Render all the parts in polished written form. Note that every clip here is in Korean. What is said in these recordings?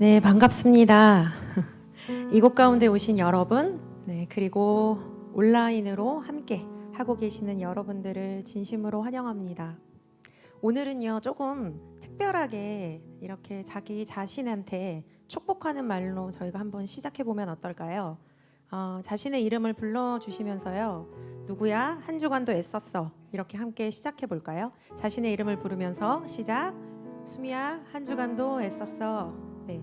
네, 반갑습니다. 이곳 가운데 오신 여러분, 그리고 온라인으로 함께 하고 계시는 여러분들을 진심으로 환영합니다. 오늘은요, 조금 특별하게 이렇게 자기 자신한테 축복하는 말로 저희가 한번 시작해 보면 어떨까요? 자신의 이름을 불러주시면서요, 누구야? 한 주간도 애썼어. 이렇게 함께 시작해 볼까요? 자신의 이름을 부르면서 시작. 수미야, 한 주간도 애썼어. 네.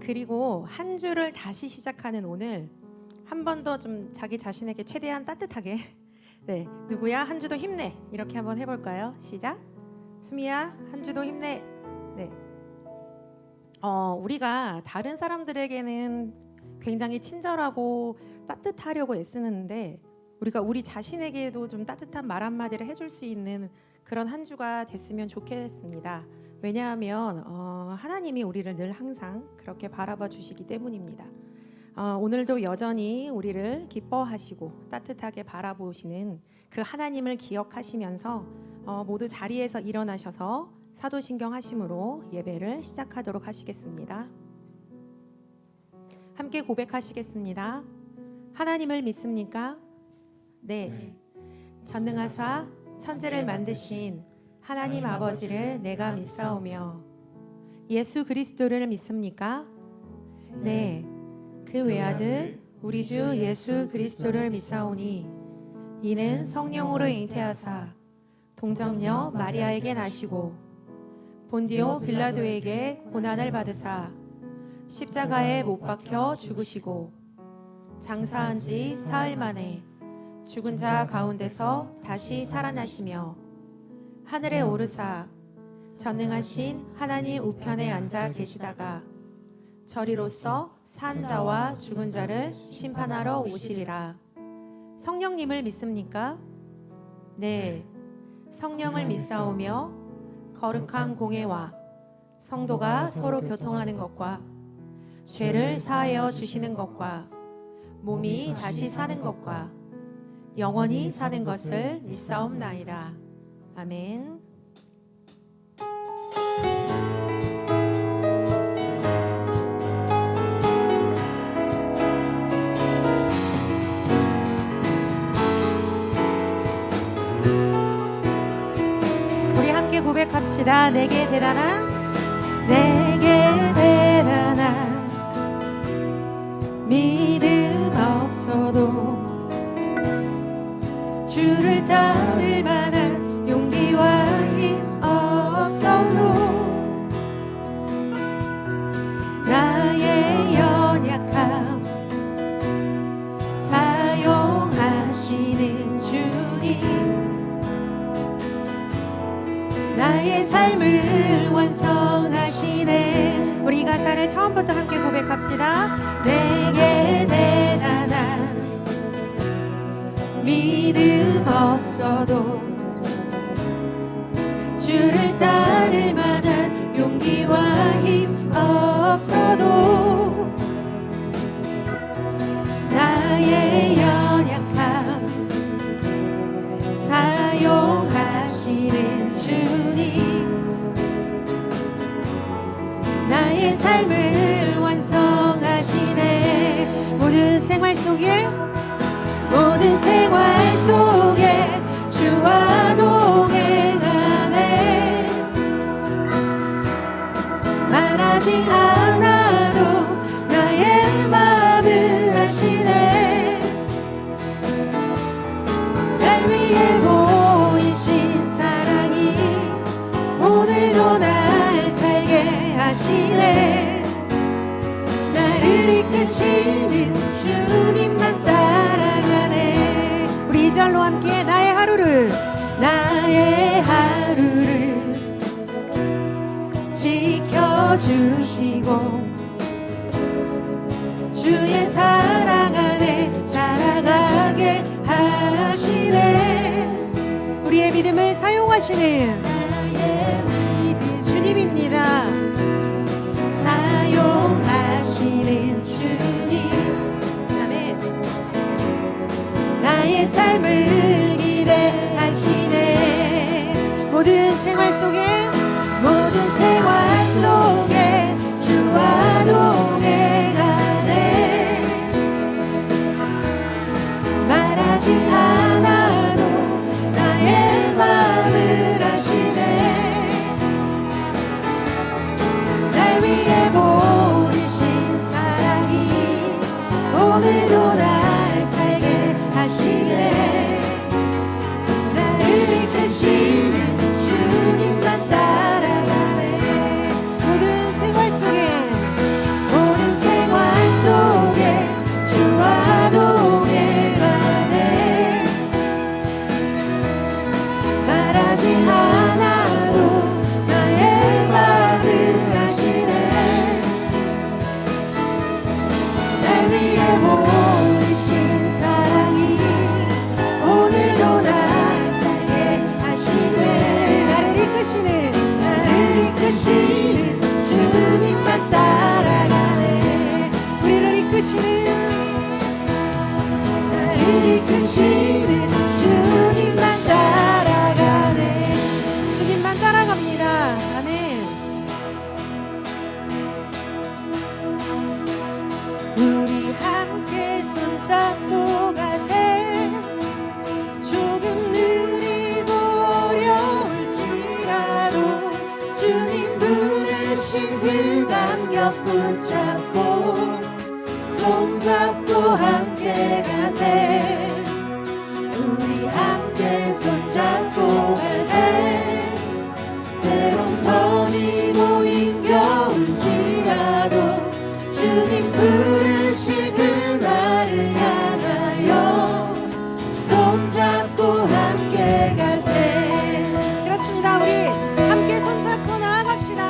그리고 한 주를 다시 시작하는 오늘 한 번 더 좀 자기 자신에게 최대한 따뜻하게 네, 누구야? 한 주도 힘내. 이렇게 한번 해볼까요? 시작. 수미야, 한 주도 힘내. 네. 우리가 다른 사람들에게는 굉장히 친절하고 따뜻하려고 애쓰는데 우리가 우리 자신에게도 좀 따뜻한 말 한마디를 해줄 수 있는 그런 한 주가 됐으면 좋겠습니다. 왜냐하면 하나님이 우리를 늘 항상 그렇게 바라봐 주시기 때문입니다. 오늘도 여전히 우리를 기뻐하시고 따뜻하게 바라보시는 그 하나님을 기억하시면서 모두 자리에서 일어나셔서 사도신경 하심으로 예배를 시작하도록 하시겠습니다. 함께 고백하시겠습니다. 하나님을 믿습니까? 네. 전능하사 천지를 만드신 하나님 아버지를 내가 믿사오며 예수 그리스도를 믿습니까? 네. 그 외아들 우리 주 예수 그리스도를 믿사오니 이는 성령으로 잉태하사 동정녀 마리아에게 나시고 본디오 빌라도에게 고난을 받으사 십자가에 못 박혀 죽으시고 장사한 지 사흘 만에 죽은 자 가운데서 다시 살아나시며 하늘에 오르사 전능하신 하나님 우편에 앉아 계시다가 저리로서 산 자와 죽은 자를 심판하러 오시리라. 성령님을 믿습니까? 네. 성령을 믿사오며 거룩한 공예와 성도가 서로 교통하는 것과 죄를 사하여 주시는 것과 몸이 다시 사는 것과 영원히 사는 것을 믿사옵나이다. 아멘. 우리 함께 고백합시다. 내게 대단한 믿음 없어도 주를 따를 만한 용기와 힘 없어도 나의 연약함 사용하시는 주님 나의 삶을 완성하시네. 우리 가사를 처음부터 함께 고백합시다. 내게 대단한 믿음 없어도 주를 따를 만한 용기와 힘 없어도 나의 연약함 사용하시는 주님 나의 삶을 완성하시네. 모든 생활 속에 주와 동행하네. 말하지 않아도 나의 마음을 아시네. 날 위해 보이신 사랑이 오늘도 날 살게 하시네. 나를 이끄시는 주님만 따라가네. 우리 이 절로 함께 나의 하루를 지켜주시고 주의 사랑 안에 자라가게 하시네. 우리의 믿음을 사용하시는 나의 믿음 주님입니다. 사용하시는 주님 나의 삶을 기대하시네. 모든 생활 속에 주와 이끄시는 주님만 따라가네. 우리를 이끄시는 주님만 따라가네. 주님만 따라갑니다. 아멘. 우리 함께 손잡고 가세. 조금 느리고 어려울지라도 주님 부르신 그 감격 붙잡고 손잡고 함께 가세. 우리 함께 손잡고 가세. 때론 더디고 힘겨울지라도 주님 부르실 그날을 향하여 손잡고 함께 가세. 그렇습니다. 우리 함께 손잡고 나아갑시다.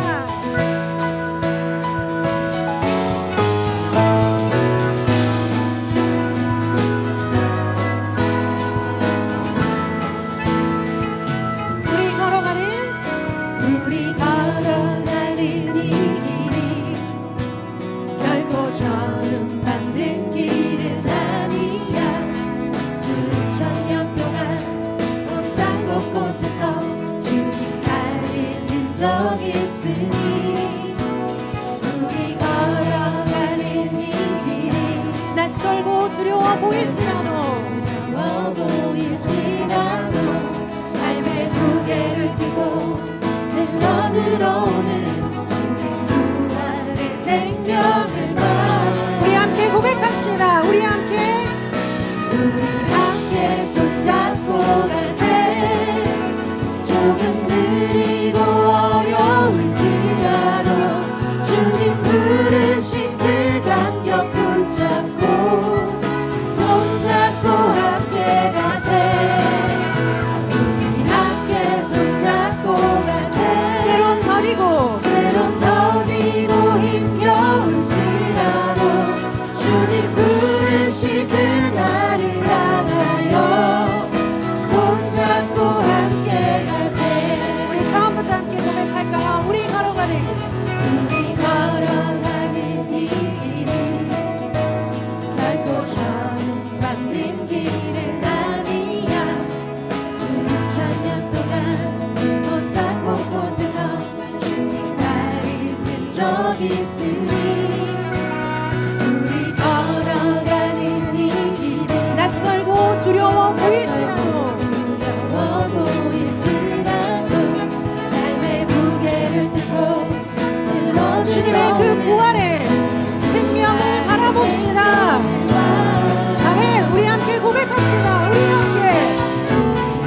우리 걸어가는 이 길이 결코 저음 받는 길은 아니야. 수천 년 동안 온 땅 곳곳에서 주님 가린 흔적 있으니 우리 걸어가는 이 길이 낯설고 두려워 보일지라도 삶의 무게를 끼고 들어오는 주님 부활의 생명을 봐. 우리 함께 고백합시다. 우리 함께 손잡고 가세. 조금 느리고 어려울지라도 주님 부르신 그 감격 붙잡고 손잡고 함께 가세. 때론 더디고 힘겨울지라도 주님 부르실 그날을 향하여 손잡고 함께 가세. 우리 처음부터 함께 고백할까요? 우리 걸어가는 이 길이 결코 저음 받는 길은 아니야. 수천 년 동안 온 땅 곳곳에서 적 있으니 우리 걸어가는 이 길은 낯설고 두려워 보일지라도 삶의 무게를 들고 주님의 그 부활의 생명을 바라봅시다. 아멘. 우리 함께 고백합시다. 우리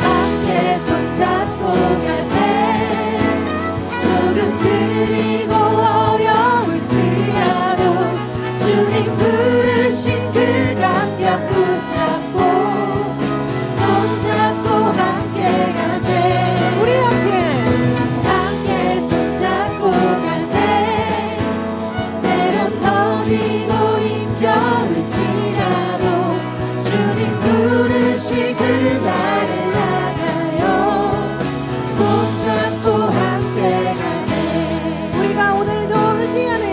함께 손잡고 가세. 조금 느리고 주님 부르신 그 감격 붙잡고 손잡고 함께 가세. 우리 함께 손잡고 가세. 때론 더디고 힘겨울지라도 주님 부르실 그날을 향하여 손잡고 함께 가세. 우리가 오늘도 의지하는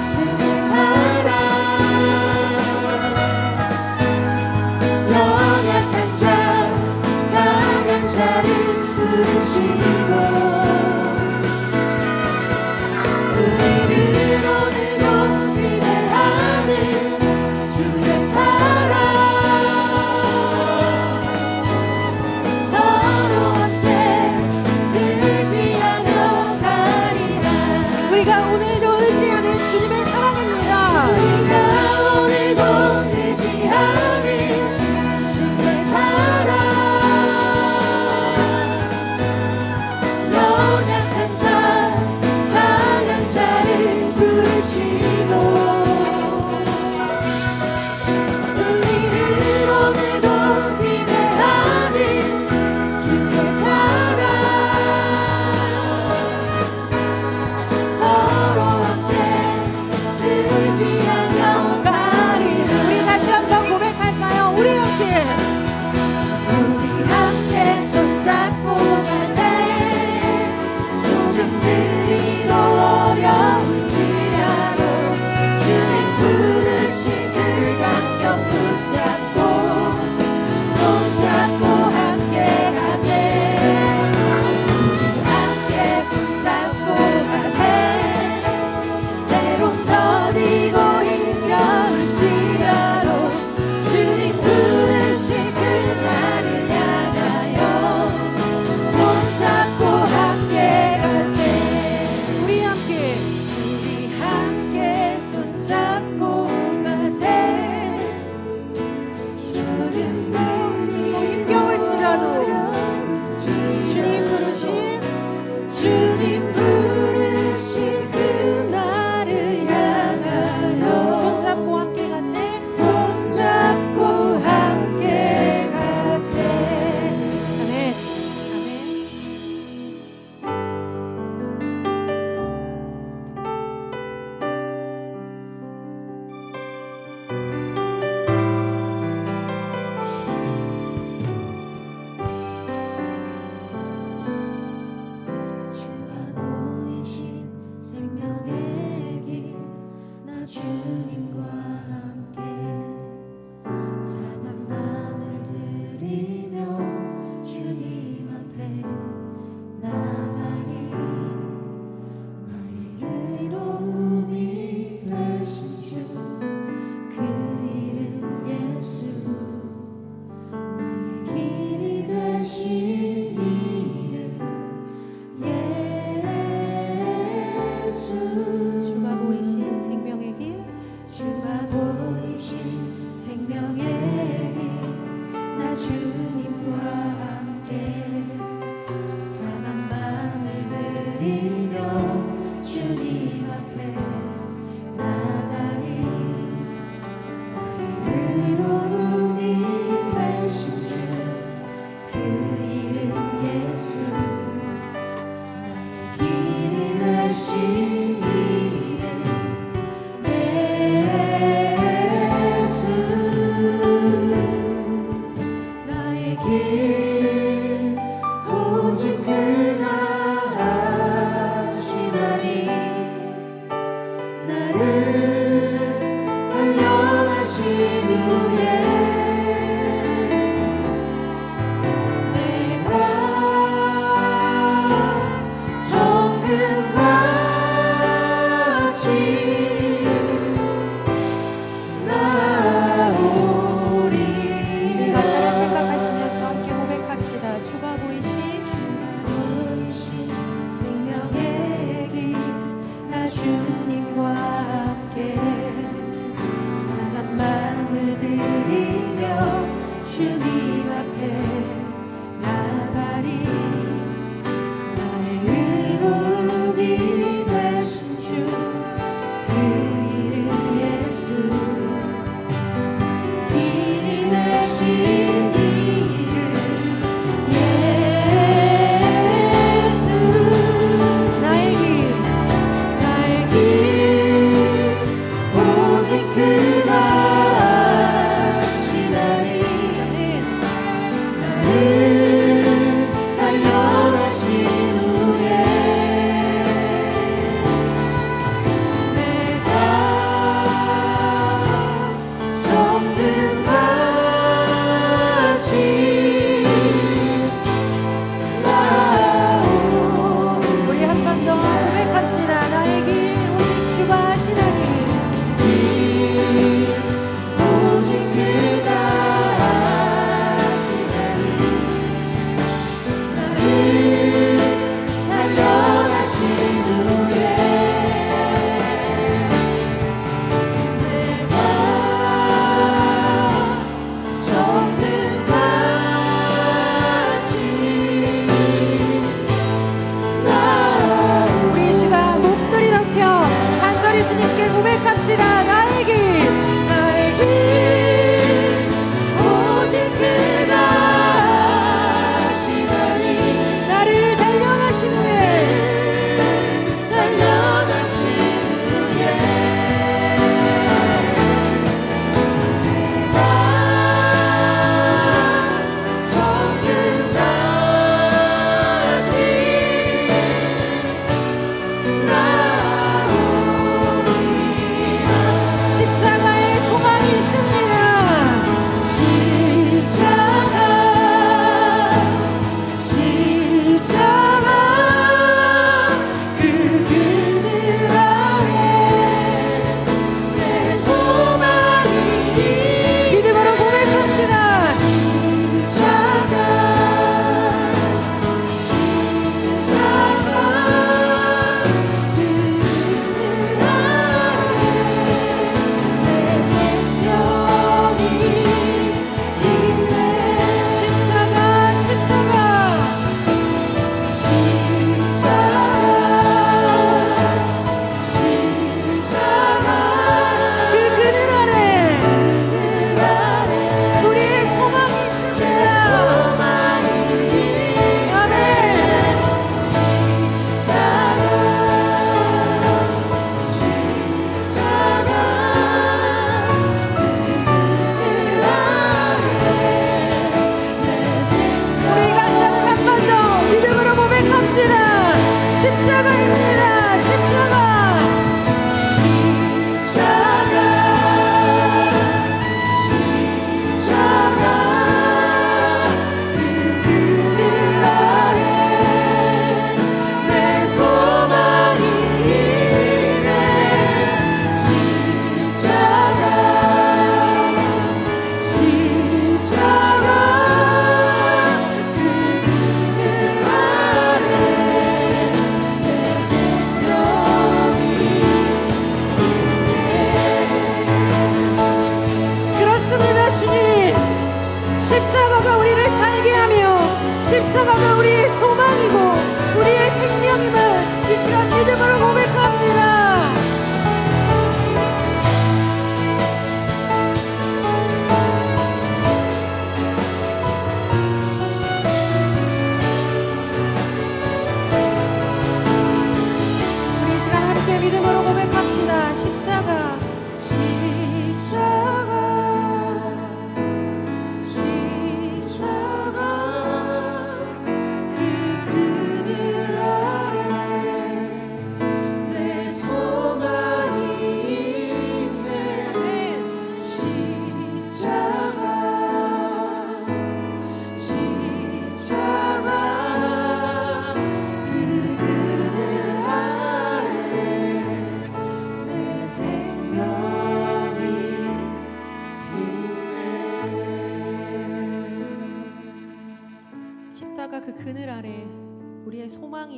주의 사랑. 연약한 자 상한 자를 부르시고 우리를 오늘도 기대하는 주의 사랑. 서로 함께 의지하며 가리라. 우리가 오늘도 의지하는 주님의 사랑입니다. 우리가 오늘도 의지하는 주의 사랑.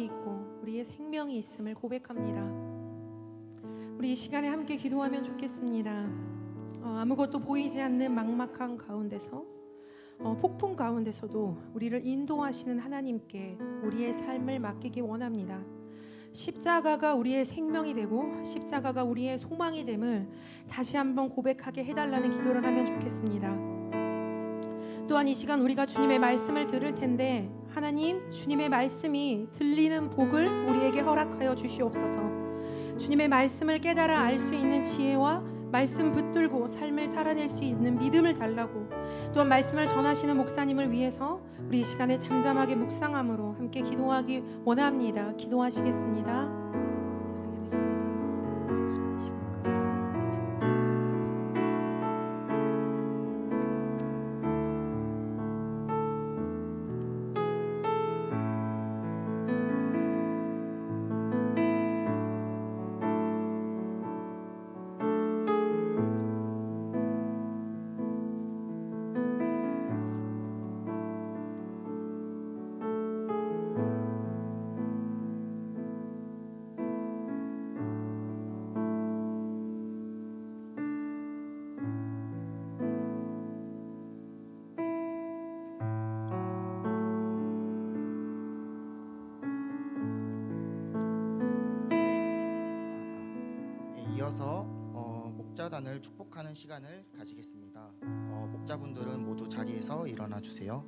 있고 우리의 생명이 있음을 고백합니다. 우리 이 시간에 함께 기도하면 좋겠습니다. 아무것도 보이지 않는 막막한 가운데서 폭풍 가운데서도 우리를 인도하시는 하나님께 우리의 삶을 맡기기 원합니다. 십자가가 우리의 생명이 되고 십자가가 우리의 소망이 됨을 다시 한번 고백하게 해달라는 기도를 하면 좋겠습니다. 또한 이 시간 우리가 주님의 말씀을 들을 텐데 하나님, 주님의 말씀이 들리는 복을 우리에게 허락하여 주시옵소서. 주님의 말씀을 깨달아 알 수 있는 지혜와 말씀 붙들고 삶을 살아낼 수 있는 믿음을 달라고, 또한 말씀을 전하시는 목사님을 위해서 우리 이 시간에 잠잠하게 묵상함으로 함께 기도하기 원합니다. 기도하시겠습니다. 사랑하는 감사합니다. 주님 이 시간 이어서 목자단을 축복하는 시간을 가지겠습니다. 목자분들은 모두 자리에서 일어나 주세요.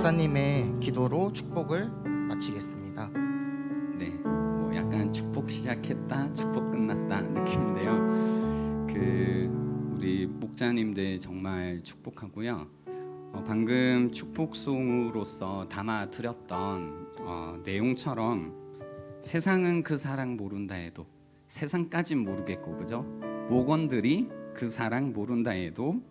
목사님의 기도로 축복을 마치겠습니다. 네, 뭐 약간 축복 시작했다, 축복 끝났다 느낌인데요. 우리 목자님들 정말 축복하고요. 방금 축복송으로서 담아드렸던 내용처럼 세상은 그 사랑 모른다 해도, 세상까진 모르겠고 그죠? 목원들이 그 사랑 모른다 해도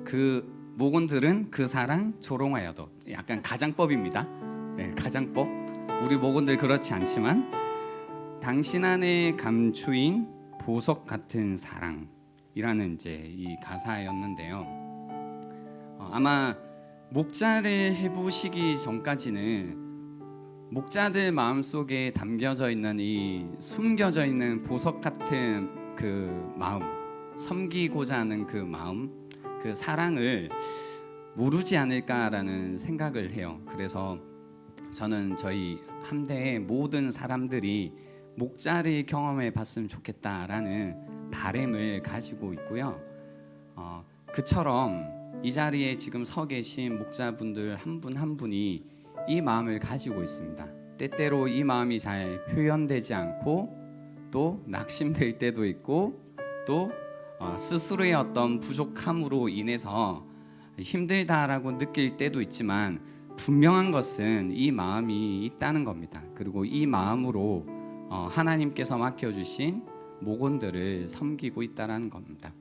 그 목원들은 그 사랑 조롱하여도, 약간 가장법입니다. 네, 가장법. 우리 목원들 그렇지 않지만 당신 안에 감추인 보석 같은 사랑이라는 이제 이 가사였는데요. 아마 목자를 해보시기 전까지는 목자들 마음속에 담겨져 있는 이 숨겨져 있는 보석 같은 그 마음, 섬기고자 하는 그 마음, 그 사랑을 모르지 않을까라는 생각을 해요. 그래서 저는 저희 함대의 모든 사람들이 목자를 경험해 봤으면 좋겠다라는 바람을 가지고 있고요. 그처럼 이 자리에 지금 서 계신 목자분들 한 분 한 분이 이 마음을 가지고 있습니다. 때때로 이 마음이 잘 표현되지 않고 또 낙심될 때도 있고 또 스스로의 어떤 부족함으로 인해서 힘들다라고 느낄 때도 있지만 분명한 것은 이 마음이 있다는 겁니다. 그리고 이 마음으로 하나님께서 맡겨주신 목원들을 섬기고 있다는 겁니다.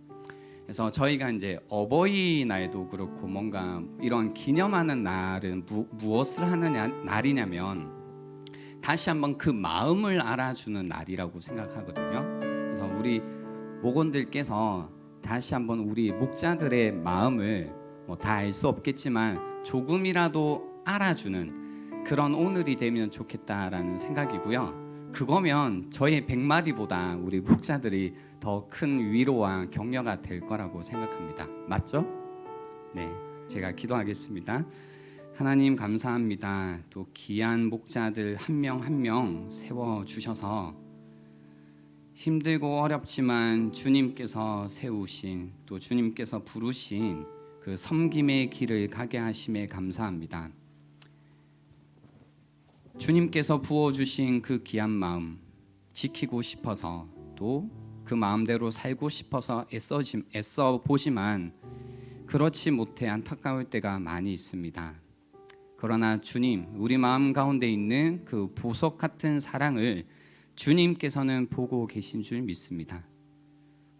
그래서 저희가 이제 어버이날도 그렇고 뭔가 이런 기념하는 날은 무엇을 하는 날이냐면 다시 한번 그 마음을 알아주는 날이라고 생각하거든요. 그래서 우리 목원들께서 다시 한번 우리 목자들의 마음을 다 알 수 없겠지만 조금이라도 알아주는 그런 오늘이 되면 좋겠다라는 생각이고요. 그거면 저희 100마디보다 우리 목자들이 더 큰 위로와 격려가 될 거라고 생각합니다. 맞죠? 네, 제가 기도하겠습니다. 하나님 감사합니다. 또 귀한 목자들 한 명 한 명 세워 주셔서 힘들고 어렵지만 주님께서 세우신 또 주님께서 부르신 그 섬김의 길을 가게 하심에 감사합니다. 주님께서 부어주신 그 귀한 마음 지키고 싶어서 또 그 마음대로 살고 싶어서 애써 보지만 그렇지 못해 안타까울 때가 많이 있습니다. 그러나 주님, 우리 마음 가운데 있는 그 보석 같은 사랑을 주님께서는 보고 계신 줄 믿습니다.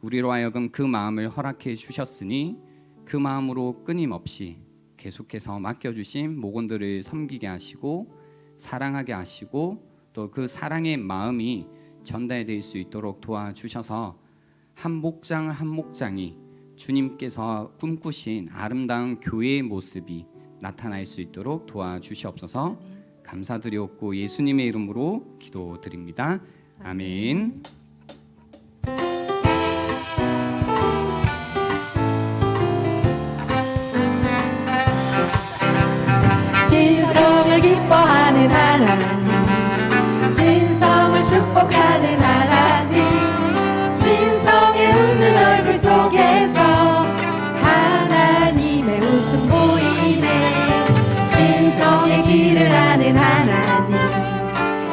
우리로 하여금 그 마음을 허락해 주셨으니 그 마음으로 끊임없이 계속해서 맡겨주신 목원들을 섬기게 하시고 사랑하게 하시고 또 그 사랑의 마음이 전달될 수 있도록 도와주셔서 한 목장 한 목장이 주님께서 꿈꾸신 아름다운 교회의 모습이 나타날 수 있도록 도와주시옵소서. 감사드리옵고 예수님의 이름으로 기도드립니다. 아멘. 진성을 기뻐하는 하나님, 진성을 축복하는 하나님, 진성의 웃는 얼굴 속에서 하나님의 웃음 보이네. 진성의 길을 아는 하나님,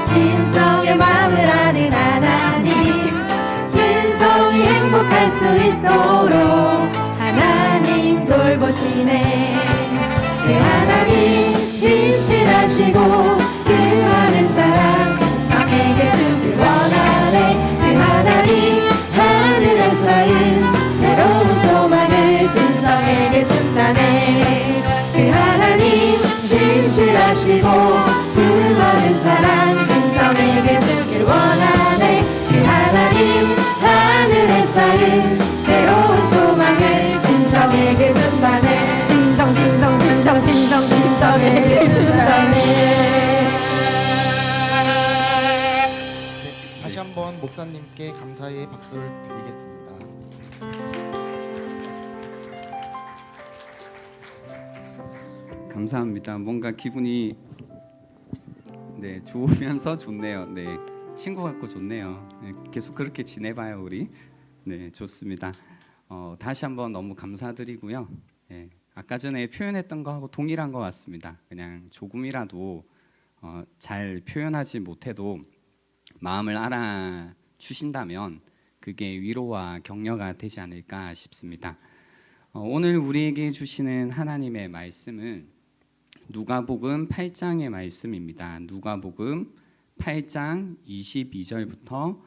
진성의 마음을 아는 하나님, 진성이 행복할 수 있도록 하나님 돌보시네. 그 하나님 신실하시고 그 많은 사랑 진성에게 주길 원하네. 그 하나님 하늘에 쌓인 새로운 소망을 진성에게 준다네. 그 하나님 신실하시고 그 많은 사랑 진성에게 주길 원하네. 그 하나님 하늘에 쌓인 새로운 소망을 진성에게 준다네. 진성에게 준다네. 다시 한번 목사님께 감사의 박수를 드리겠습니다. 감사합니다. 뭔가 기분이 좋으면서 좋네요. 네, 친구 같고 좋네요. 네, 계속 그렇게 지내봐요 우리. 네, 좋습니다. 다시 한번 너무 감사드리고요. 네, 아까 전에 표현했던 거하고 동일한 것 같습니다. 그냥 조금이라도 잘 표현하지 못해도 마음을 알아주신다면 그게 위로와 격려가 되지 않을까 싶습니다. 오늘 우리에게 주시는 하나님의 말씀은 누가복음 8장의 말씀입니다. 누가복음 8장 22절부터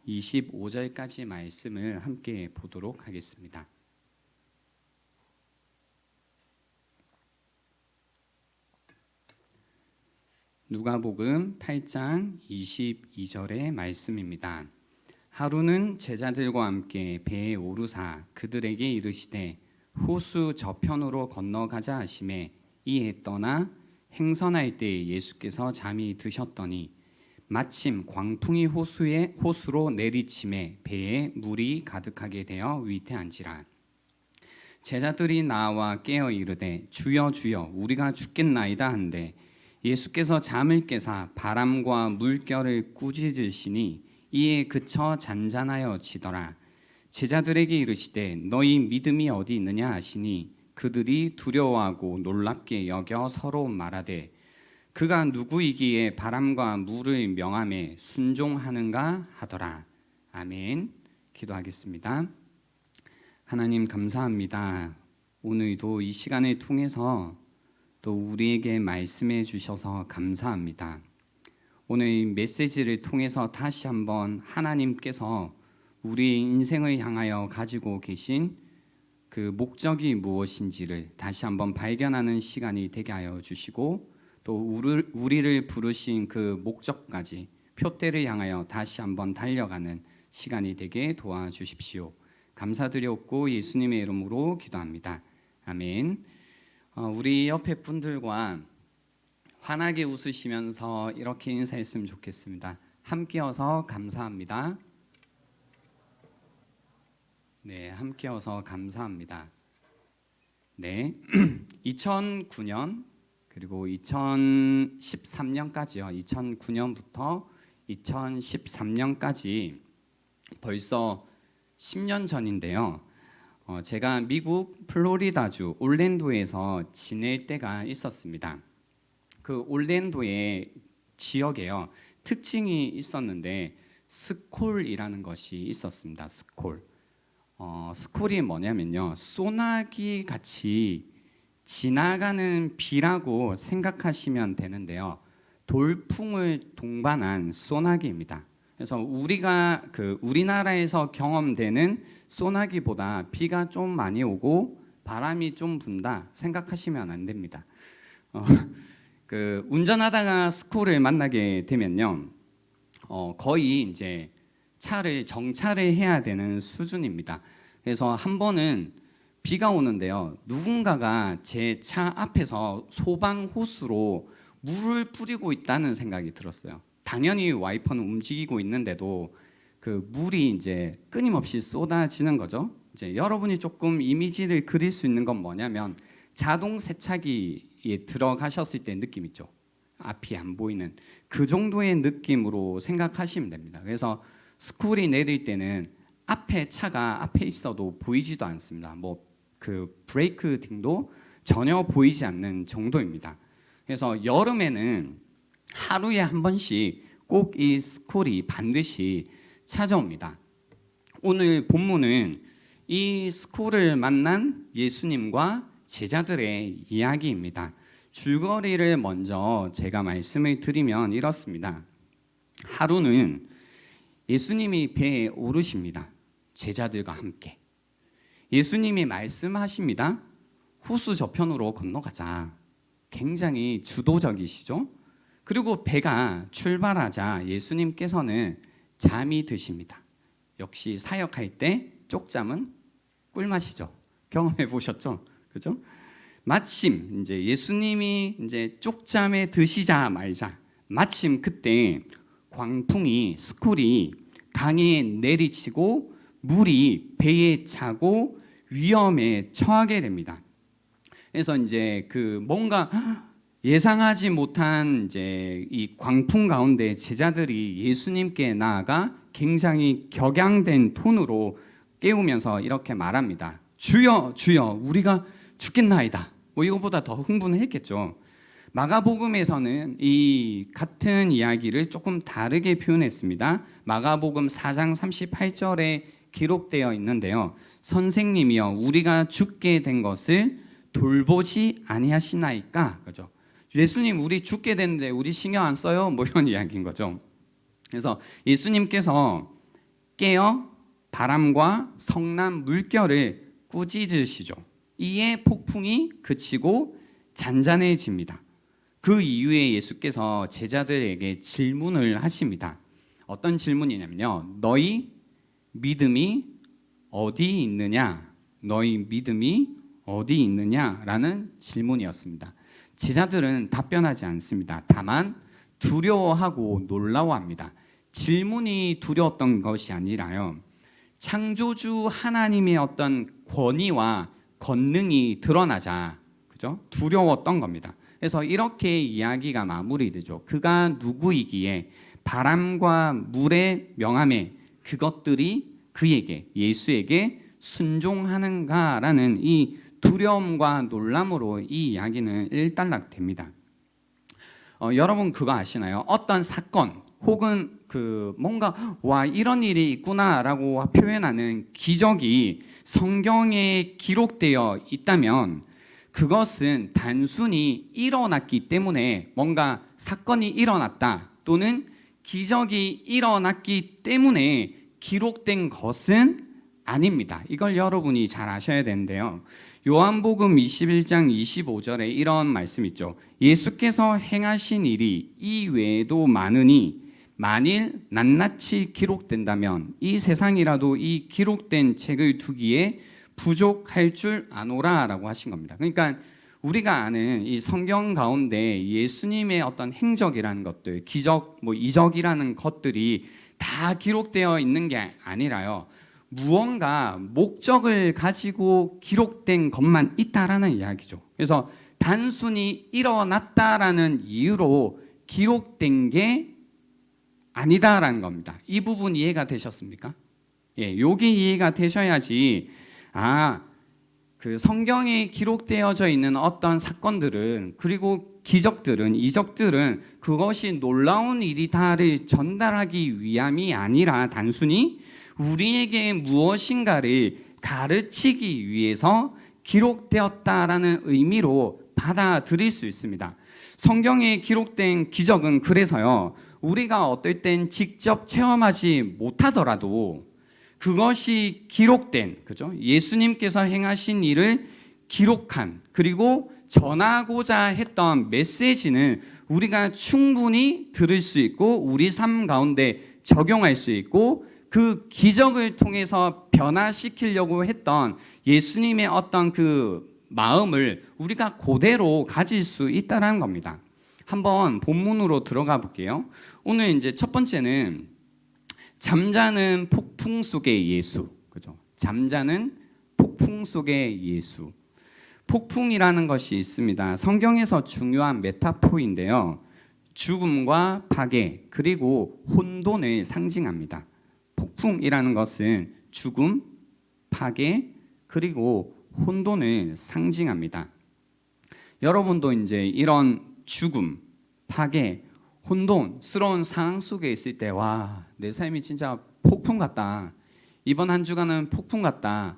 25절까지 말씀을 함께 보도록 하겠습니다. 누가복음 8장 22절의 말씀입니다. 하루는 제자들과 함께 배에 오르사 그들에게 이르시되 호수 저편으로 건너가자 하시매 이에 떠나 행선할 때 예수께서 잠이 드셨더니 마침 광풍이 호수로 내리침에 배에 물이 가득하게 되어 위태한지라. 제자들이 나와 깨어 이르되 주여 주여 우리가 죽겠나이다 한데 예수께서 잠을 깨사 바람과 물결을 꾸짖으시니 이에 그쳐 잔잔하여 지더라. 제자들에게 이르시되 너희 믿음이 어디 있느냐 하시니 그들이 두려워하고 놀랍게 여겨 서로 말하되 그가 누구이기에 바람과 물을 명함에 순종하는가 하더라. 아멘. 기도하겠습니다. 하나님 감사합니다. 오늘도 이 시간을 통해서 또 우리에게 말씀해 주셔서 감사합니다. 오늘 메시지를 통해서 다시 한번 하나님께서 우리의 인생을 향하여 가지고 계신 그 목적이 무엇인지를 다시 한번 발견하는 시간이 되게 하여 주시고 또 우리를 부르신 그 목적까지 표대를 향하여 다시 한번 달려가는 시간이 되게 도와주십시오. 감사드렸고 예수님의 이름으로 기도합니다. 아멘. 우리 옆에 분들과 환하게 웃으시면서 이렇게 인사했으면 좋겠습니다. 함께여서 감사합니다. 네, 함께여서 감사합니다. 네, 2009년 그리고 2013년까지요. 2009년부터 2013년까지 벌써 10년 전인데요. 제가 미국 플로리다주 올랜도에서 지낼 때가 있었습니다. 그 올랜도의 지역에요. 특징이 있었는데 스콜이라는 것이 있었습니다. 스콜이 뭐냐면요. 소나기 같이 지나가는 비라고 생각하시면 되는데요. 돌풍을 동반한 소나기입니다. 그래서 우리가 우리나라에서 경험되는 소나기보다 비가 좀 많이 오고 바람이 좀 분다 생각하시면 안 됩니다. 운전하다가 스콜을 만나게 되면요, 거의 이제 차를 정차를 해야 되는 수준입니다. 그래서 한 번은 비가 오는데요, 누군가가 제 차 앞에서 소방 호스로 물을 뿌리고 있다는 생각이 들었어요. 당연히 와이퍼는 움직이고 있는데도 그 물이 이제 끊임없이 쏟아지는 거죠. 이제 여러분이 조금 이미지를 그릴 수 있는 건 뭐냐면 자동 세차기에 들어가셨을 때 느낌 있죠. 앞이 안 보이는 그 정도의 느낌으로 생각하시면 됩니다. 그래서 스콜이 내릴 때는 앞에 차가 앞에 있어도 보이지도 않습니다. 그 브레이크 등도 전혀 보이지 않는 정도입니다. 그래서 여름에는 하루에 한 번씩 꼭 이 스콜이 반드시 찾아옵니다. 오늘 본문은 이 스콜을 만난 예수님과 제자들의 이야기입니다. 줄거리를 먼저 제가 말씀을 드리면 이렇습니다. 하루는 예수님이 배에 오르십니다. 제자들과 함께. 예수님이 말씀하십니다. 호수 저편으로 건너가자. 굉장히 주도적이시죠? 그리고 배가 출발하자 예수님께서는 잠이 드십니다. 역시 사역할 때 쪽잠은 꿀맛이죠. 경험해 보셨죠? 그죠? 마침 이제 예수님이 이제 쪽잠에 드시자 말자 마침 그때 광풍이 스콜이 강에 내리치고 물이 배에 차고 위험에 처하게 됩니다. 그래서 이제 뭔가 예상하지 못한 이제 이 광풍 가운데 제자들이 예수님께 나아가 굉장히 격양된 톤으로 깨우면서 이렇게 말합니다. 주여, 주여, 우리가 죽겠나이다. 이거보다 더 흥분을 했겠죠. 마가복음에서는 이 같은 이야기를 조금 다르게 표현했습니다. 마가복음 4장 38절에 기록되어 있는데요. 선생님이여, 우리가 죽게 된 것을 돌보지 아니하시나이까? 그죠? 예수님, 우리 죽게 됐는데 우리 신경 안 써요? 이런 이야기인 거죠. 그래서 예수님께서 깨어 바람과 성난 물결을 꾸짖으시죠. 이에 폭풍이 그치고 잔잔해집니다. 그 이후에 예수께서 제자들에게 질문을 하십니다. 어떤 질문이냐면요. 너희 믿음이 어디 있느냐? 너희 믿음이 어디 있느냐라는 질문이었습니다. 제자들은 답변하지 않습니다. 다만 두려워하고 놀라워합니다. 질문이 두려웠던 것이 아니라요. 창조주 하나님의 어떤 권위와 권능이 드러나자, 그죠? 두려웠던 겁니다. 그래서 이렇게 이야기가 마무리되죠. 그가 누구이기에 바람과 물의 명함에 그것들이 그에게, 예수에게 순종하는가라는 이 두려움과 놀람으로 이 이야기는 일단락됩니다. 여러분 그거 아시나요? 어떤 사건 혹은 그 뭔가 와 이런 일이 있구나라고 표현하는 기적이 성경에 기록되어 있다면 그것은 단순히 일어났기 때문에 뭔가 사건이 일어났다 또는 기적이 일어났기 때문에 기록된 것은 아닙니다. 이걸 여러분이 잘 아셔야 되는데요. 요한복음 21장 25절에 이런 말씀 있죠. 예수께서 행하신 일이 이 외에도 많으니 만일 낱낱이 기록된다면 이 세상이라도 이 기록된 책을 두기에 부족할 줄 아노라라고 하신 겁니다. 그러니까 우리가 아는 이 성경 가운데 예수님의 어떤 행적이라는 것들, 기적, 이적이라는 것들이 다 기록되어 있는 게 아니라요. 무언가 목적을 가지고 기록된 것만 있다라는 이야기죠. 그래서 단순히 일어났다라는 이유로 기록된 게 아니다라는 겁니다. 이 부분 이해가 되셨습니까? 예, 요게 이해가 되셔야지 그 성경에 기록되어져 있는 어떤 사건들은 그리고 기적들은 이적들은 그것이 놀라운 일이다를 전달하기 위함이 아니라 단순히 우리에게 무엇인가를 가르치기 위해서 기록되었다라는 의미로 받아들일 수 있습니다. 성경에 기록된 기적은 그래서요, 우리가 어떨 땐 직접 체험하지 못하더라도 그것이 기록된, 그죠? 예수님께서 행하신 일을 기록한, 그리고 전하고자 했던 메시지는 우리가 충분히 들을 수 있고 우리 삶 가운데 적용할 수 있고 그 기적을 통해서 변화시키려고 했던 예수님의 어떤 그 마음을 우리가 그대로 가질 수 있다는 겁니다. 한번 본문으로 들어가 볼게요. 오늘 이제 첫 번째는 잠자는 폭풍 속의 예수, 그죠? 잠자는 폭풍 속의 예수. 폭풍이라는 것이 있습니다. 성경에서 중요한 메타포인데요. 죽음과 파괴 그리고 혼돈을 상징합니다. 폭풍이라는 것은 죽음, 파괴 그리고 혼돈을 상징합니다. 여러분도 이제 이런 죽음, 파괴, 혼돈스러운 상황 속에 있을 때 와, 내 삶이 진짜 폭풍 같다. 이번 한 주간은 폭풍 같다.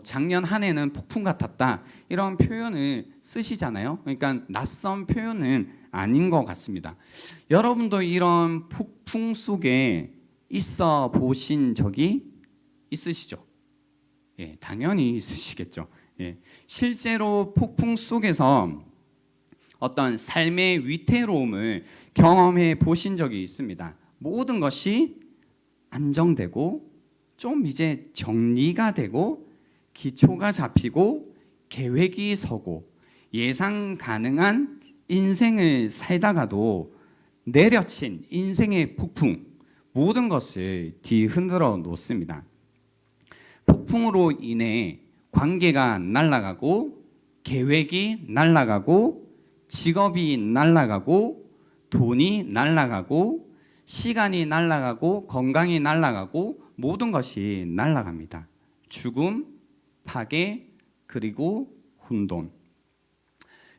작년 한 해는 폭풍 같았다. 이런 표현을 쓰시잖아요. 그러니까 낯선 표현은 아닌 것 같습니다. 여러분도 이런 폭풍 속에 있어 보신 적이 있으시죠? 예, 당연히 있으시겠죠. 예, 실제로 폭풍 속에서 어떤 삶의 위태로움을 경험해 보신 적이 있습니다. 모든 것이 안정되고 좀 이제 정리가 되고 기초가 잡히고 계획이 서고 예상 가능한 인생을 살다가도 내려친 인생의 폭풍, 모든 것을 뒤흔들어 놓습니다. 폭풍으로 인해 관계가 날아가고 계획이 날아가고 직업이 날아가고 돈이 날아가고 시간이 날아가고 건강이 날아가고 모든 것이 날아갑니다. 죽음, 파괴, 그리고 혼돈.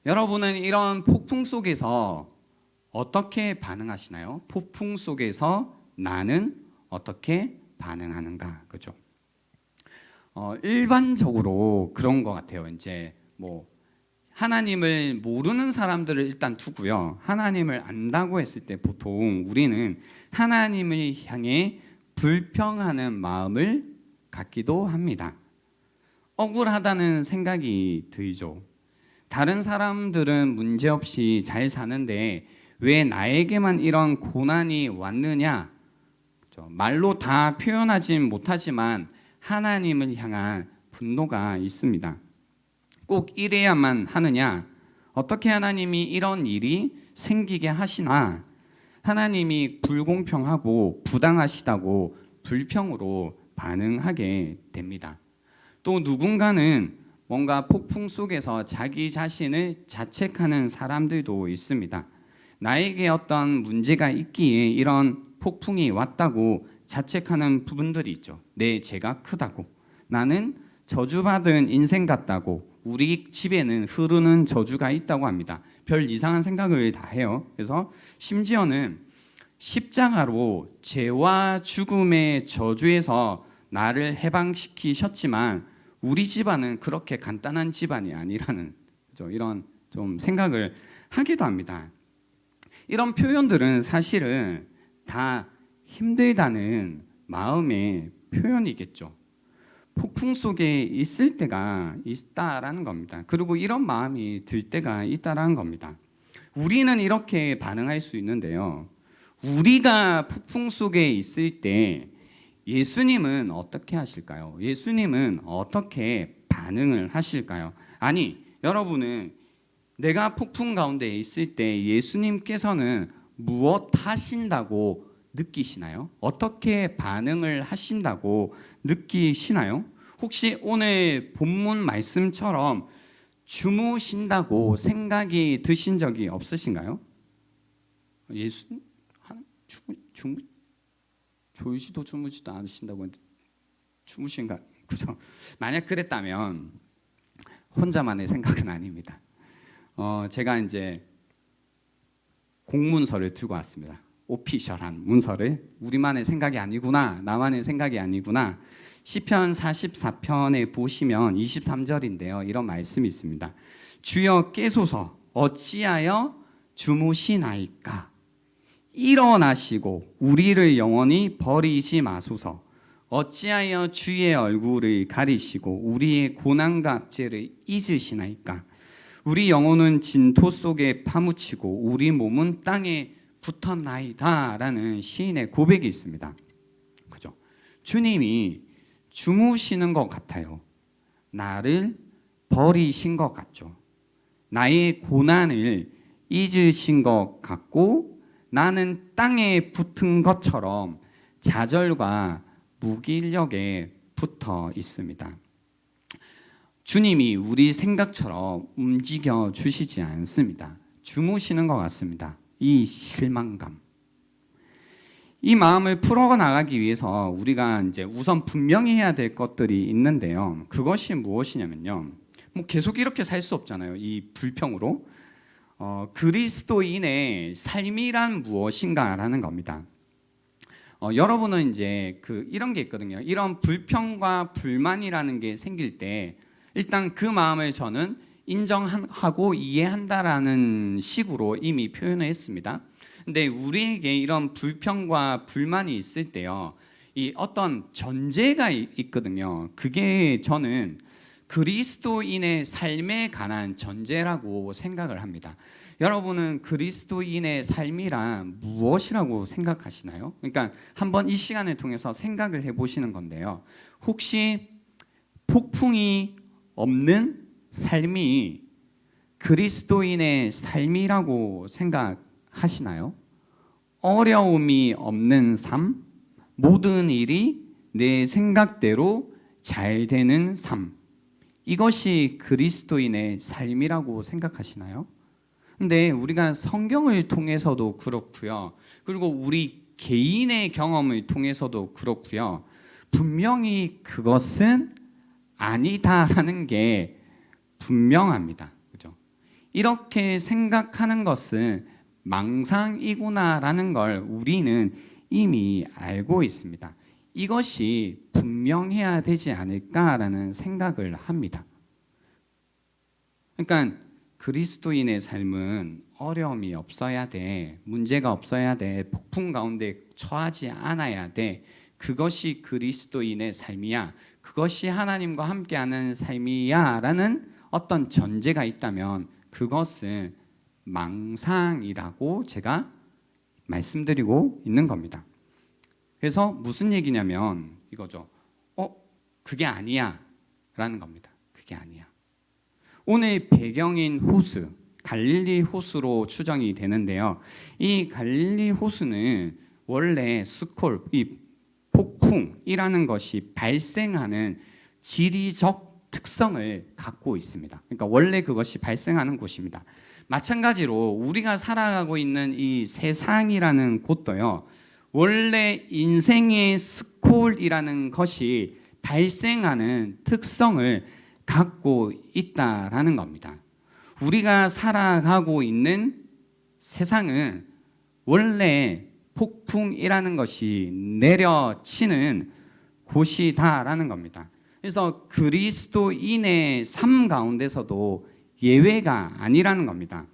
여러분은 이런 폭풍 속에서 어떻게 반응하시나요? 폭풍 속에서 나는 어떻게 반응하는가, 그죠? 일반적으로 그런 것 같아요. 이제 하나님을 모르는 사람들을 일단 두고요. 하나님을 안다고 했을 때 보통 우리는 하나님을 향해 불평하는 마음을 갖기도 합니다. 억울하다는 생각이 들죠. 다른 사람들은 문제없이 잘 사는데 왜 나에게만 이런 고난이 왔느냐? 말로 다 표현하진 못하지만 하나님을 향한 분노가 있습니다. 꼭 이래야만 하느냐? 어떻게 하나님이 이런 일이 생기게 하시나? 하나님이 불공평하고 부당하시다고 불평으로 반응하게 됩니다. 또 누군가는 뭔가 폭풍 속에서 자기 자신을 자책하는 사람들도 있습니다. 나에게 어떤 문제가 있기에 이런 폭풍이 왔다고 자책하는 부분들이 있죠. 내 죄가 크다고, 나는 저주받은 인생 같다고, 우리 집에는 흐르는 저주가 있다고 합니다. 별 이상한 생각을 다 해요. 그래서 심지어는 십자가로 죄와 죽음의 저주에서 나를 해방시키셨지만 우리 집안은 그렇게 간단한 집안이 아니라는 이런 좀 생각을 하기도 합니다. 이런 표현들은 사실은 다 힘들다는 마음의 표현이겠죠. 폭풍 속에 있을 때가 있다라는 겁니다. 그리고 이런 마음이 들 때가 있다라는 겁니다. 우리는 이렇게 반응할 수 있는데요. 우리가 폭풍 속에 있을 때 예수님은 어떻게 하실까요? 예수님은 어떻게 반응을 하실까요? 아니, 여러분은 내가 폭풍 가운데 있을 때 예수님께서는 무엇 하신다고 느끼시나요? 어떻게 반응을 하신다고 느끼시나요? 혹시 오늘 본문 말씀처럼 주무신다고 생각이 드신 적이 없으신가요? 예수님 졸지도 주무지도 않으신다고 했는데 주무신가? 그죠? 만약 그랬다면 혼자만의 생각은 아닙니다. 제가 이제 공문서를 들고 왔습니다. 오피셜한 문서를. 우리만의 생각이 아니구나, 나만의 생각이 아니구나. 시편 44편에 보시면 23절인데요. 이런 말씀이 있습니다. 주여 깨소서, 어찌하여 주무시나이까? 일어나시고 우리를 영원히 버리지 마소서. 어찌하여 주의 얼굴을 가리시고 우리의 고난과 악죄를 잊으시나이까? 우리 영혼은 진토 속에 파묻히고 우리 몸은 땅에 붙었나이다라는 시인의 고백이 있습니다. 그죠? 주님이 주무시는 것 같아요. 나를 버리신 것 같죠. 나의 고난을 잊으신 것 같고 나는 땅에 붙은 것처럼 좌절과 무기력에 붙어 있습니다. 주님이 우리 생각처럼 움직여 주시지 않습니다. 주무시는 것 같습니다. 이 실망감, 이 마음을 풀어 나가기 위해서 우리가 이제 우선 분명히 해야 될 것들이 있는데요. 그것이 무엇이냐면요. 뭐 계속 이렇게 살 수 없잖아요. 이 불평으로. 그리스도인의 삶이란 무엇인가라는 겁니다. 여러분은 이제 이런 게 있거든요. 이런 불평과 불만이라는 게 생길 때 일단 그 마음을 저는 인정하고 이해한다라는 식으로 이미 표현을 했습니다. 근데 우리에게 이런 불평과 불만이 있을 때요, 이 어떤 전제가 있거든요. 그게 저는 그리스도인의 삶에 관한 전제라고 생각을 합니다. 여러분은 그리스도인의 삶이란 무엇이라고 생각하시나요? 그러니까 한번 이 시간을 통해서 생각을 해보시는 건데요. 혹시 폭풍이 없는 삶이 그리스도인의 삶이라고 생각하시나요? 어려움이 없는 삶, 모든 일이 내 생각대로 잘 되는 삶, 이것이 그리스도인의 삶이라고 생각하시나요? 근데 우리가 성경을 통해서도 그렇고요. 그리고 우리 개인의 경험을 통해서도 그렇고요. 분명히 그것은 아니다라는 게 분명합니다. 그죠? 이렇게 생각하는 것은 망상이구나라는 걸 우리는 이미 알고 있습니다. 이것이 분명해야 되지 않을까라는 생각을 합니다. 그러니까 그리스도인의 삶은 어려움이 없어야 돼, 문제가 없어야 돼, 폭풍 가운데 처하지 않아야 돼. 그것이 그리스도인의 삶이야. 그것이 하나님과 함께하는 삶이야 라는 어떤 전제가 있다면 그것은 망상이라고 제가 말씀드리고 있는 겁니다. 그래서 무슨 얘기냐면 이거죠. 그게 아니야 라는 겁니다. 그게 아니야. 오늘 배경인 호수, 갈릴리 호수로 추정이 되는데요. 이 갈릴리 호수는 원래 스콜, 이 폭풍이라는 것이 발생하는 지리적 특성을 갖고 있습니다. 그러니까 원래 그것이 발생하는 곳입니다. 마찬가지로 우리가 살아가고 있는 이 세상이라는 곳도요, 원래 인생의 스콜이라는 것이 발생하는 특성을 갖고 있다라는 겁니다. 우리가 살아가고 있는 세상은 원래 폭풍이라는 것이 내려치는 곳이다라는 겁니다. 그래서 그리스도인의 삶 가운데서도 예외가 아니라는 겁니다.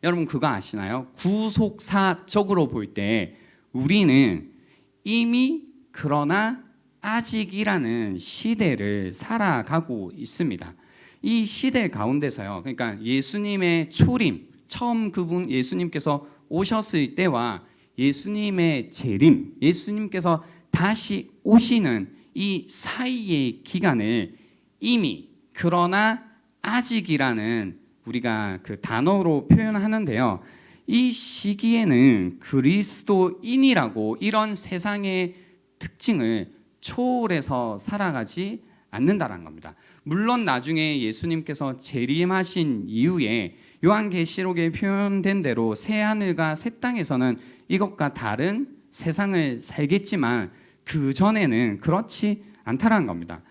여러분 그거 아시나요? 구속사적으로 볼 때 우리는 이미 그러나 아직이라는 시대를 살아가고 있습니다. 이 시대 가운데서요. 그러니까 예수님의 초림, 처음 그분 예수님께서 오셨을 때와 예수님의 재림, 예수님께서 다시 오시는 이 사이의 기간을 이미 그러나 아직이라는 우리가 그 단어로 표현하는데요. 이 시기에는 그리스도인이라고 이런 세상의 특징을 초월해서 살아가지 않는다는 겁니다. 물론 나중에 예수님께서 재림하신 이후에 요한계시록에 표현된 대로 새 하늘과 새 땅에서는 이것과 다른 세상을 살겠지만 그 전에는 그렇지 않다는 겁니다.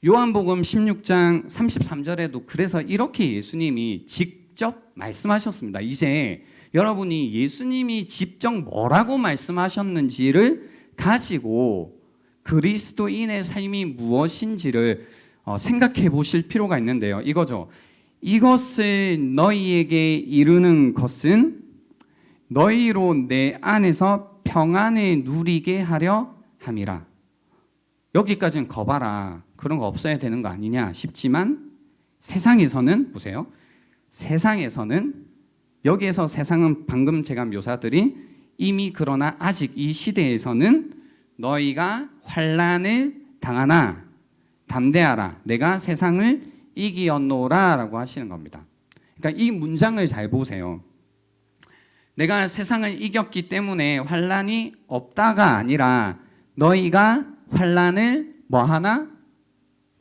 요한복음 16장 33절에도 그래서 이렇게 예수님이 직접 말씀하셨습니다. 이제 여러분이 예수님이 직접 뭐라고 말씀하셨는지를 가지고 그리스도인의 삶이 무엇인지를 생각해 보실 필요가 있는데요. 이거죠. 이것을 너희에게 이르는 것은 너희로 내 안에서 평안을 누리게 하려 함이라. 여기까지는 거봐라. 그런 거 없어야 되는 거 아니냐 싶지만 세상에서는 보세요. 세상에서는 여기에서 세상은 방금 제가 묘사드린 이미 그러나 아직 이 시대에서는 너희가 환난을 당하나 담대하라. 내가 세상을 이기었노라라고 하시는 겁니다. 그러니까 이 문장을 잘 보세요. 내가 세상을 이겼기 때문에 환난이 없다가 아니라 너희가 환난을 뭐하나?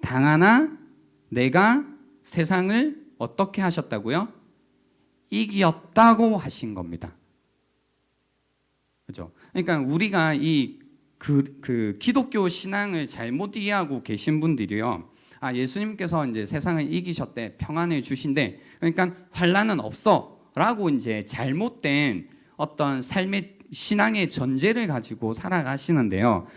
당하나? 내가 세상을 어떻게 하셨다고요? 이겼다고 하신 겁니다. 그죠? 그러니까 우리가 그 기독교 신앙을 잘못 이해하고 계신 분들이요. 아, 예수님께서 이제 세상을 이기셨대, 평안을 주신대. 그러니까 환난은 없어라고 이제 잘못된 어떤 삶의 신앙의 전제를 가지고 살아가시는데요.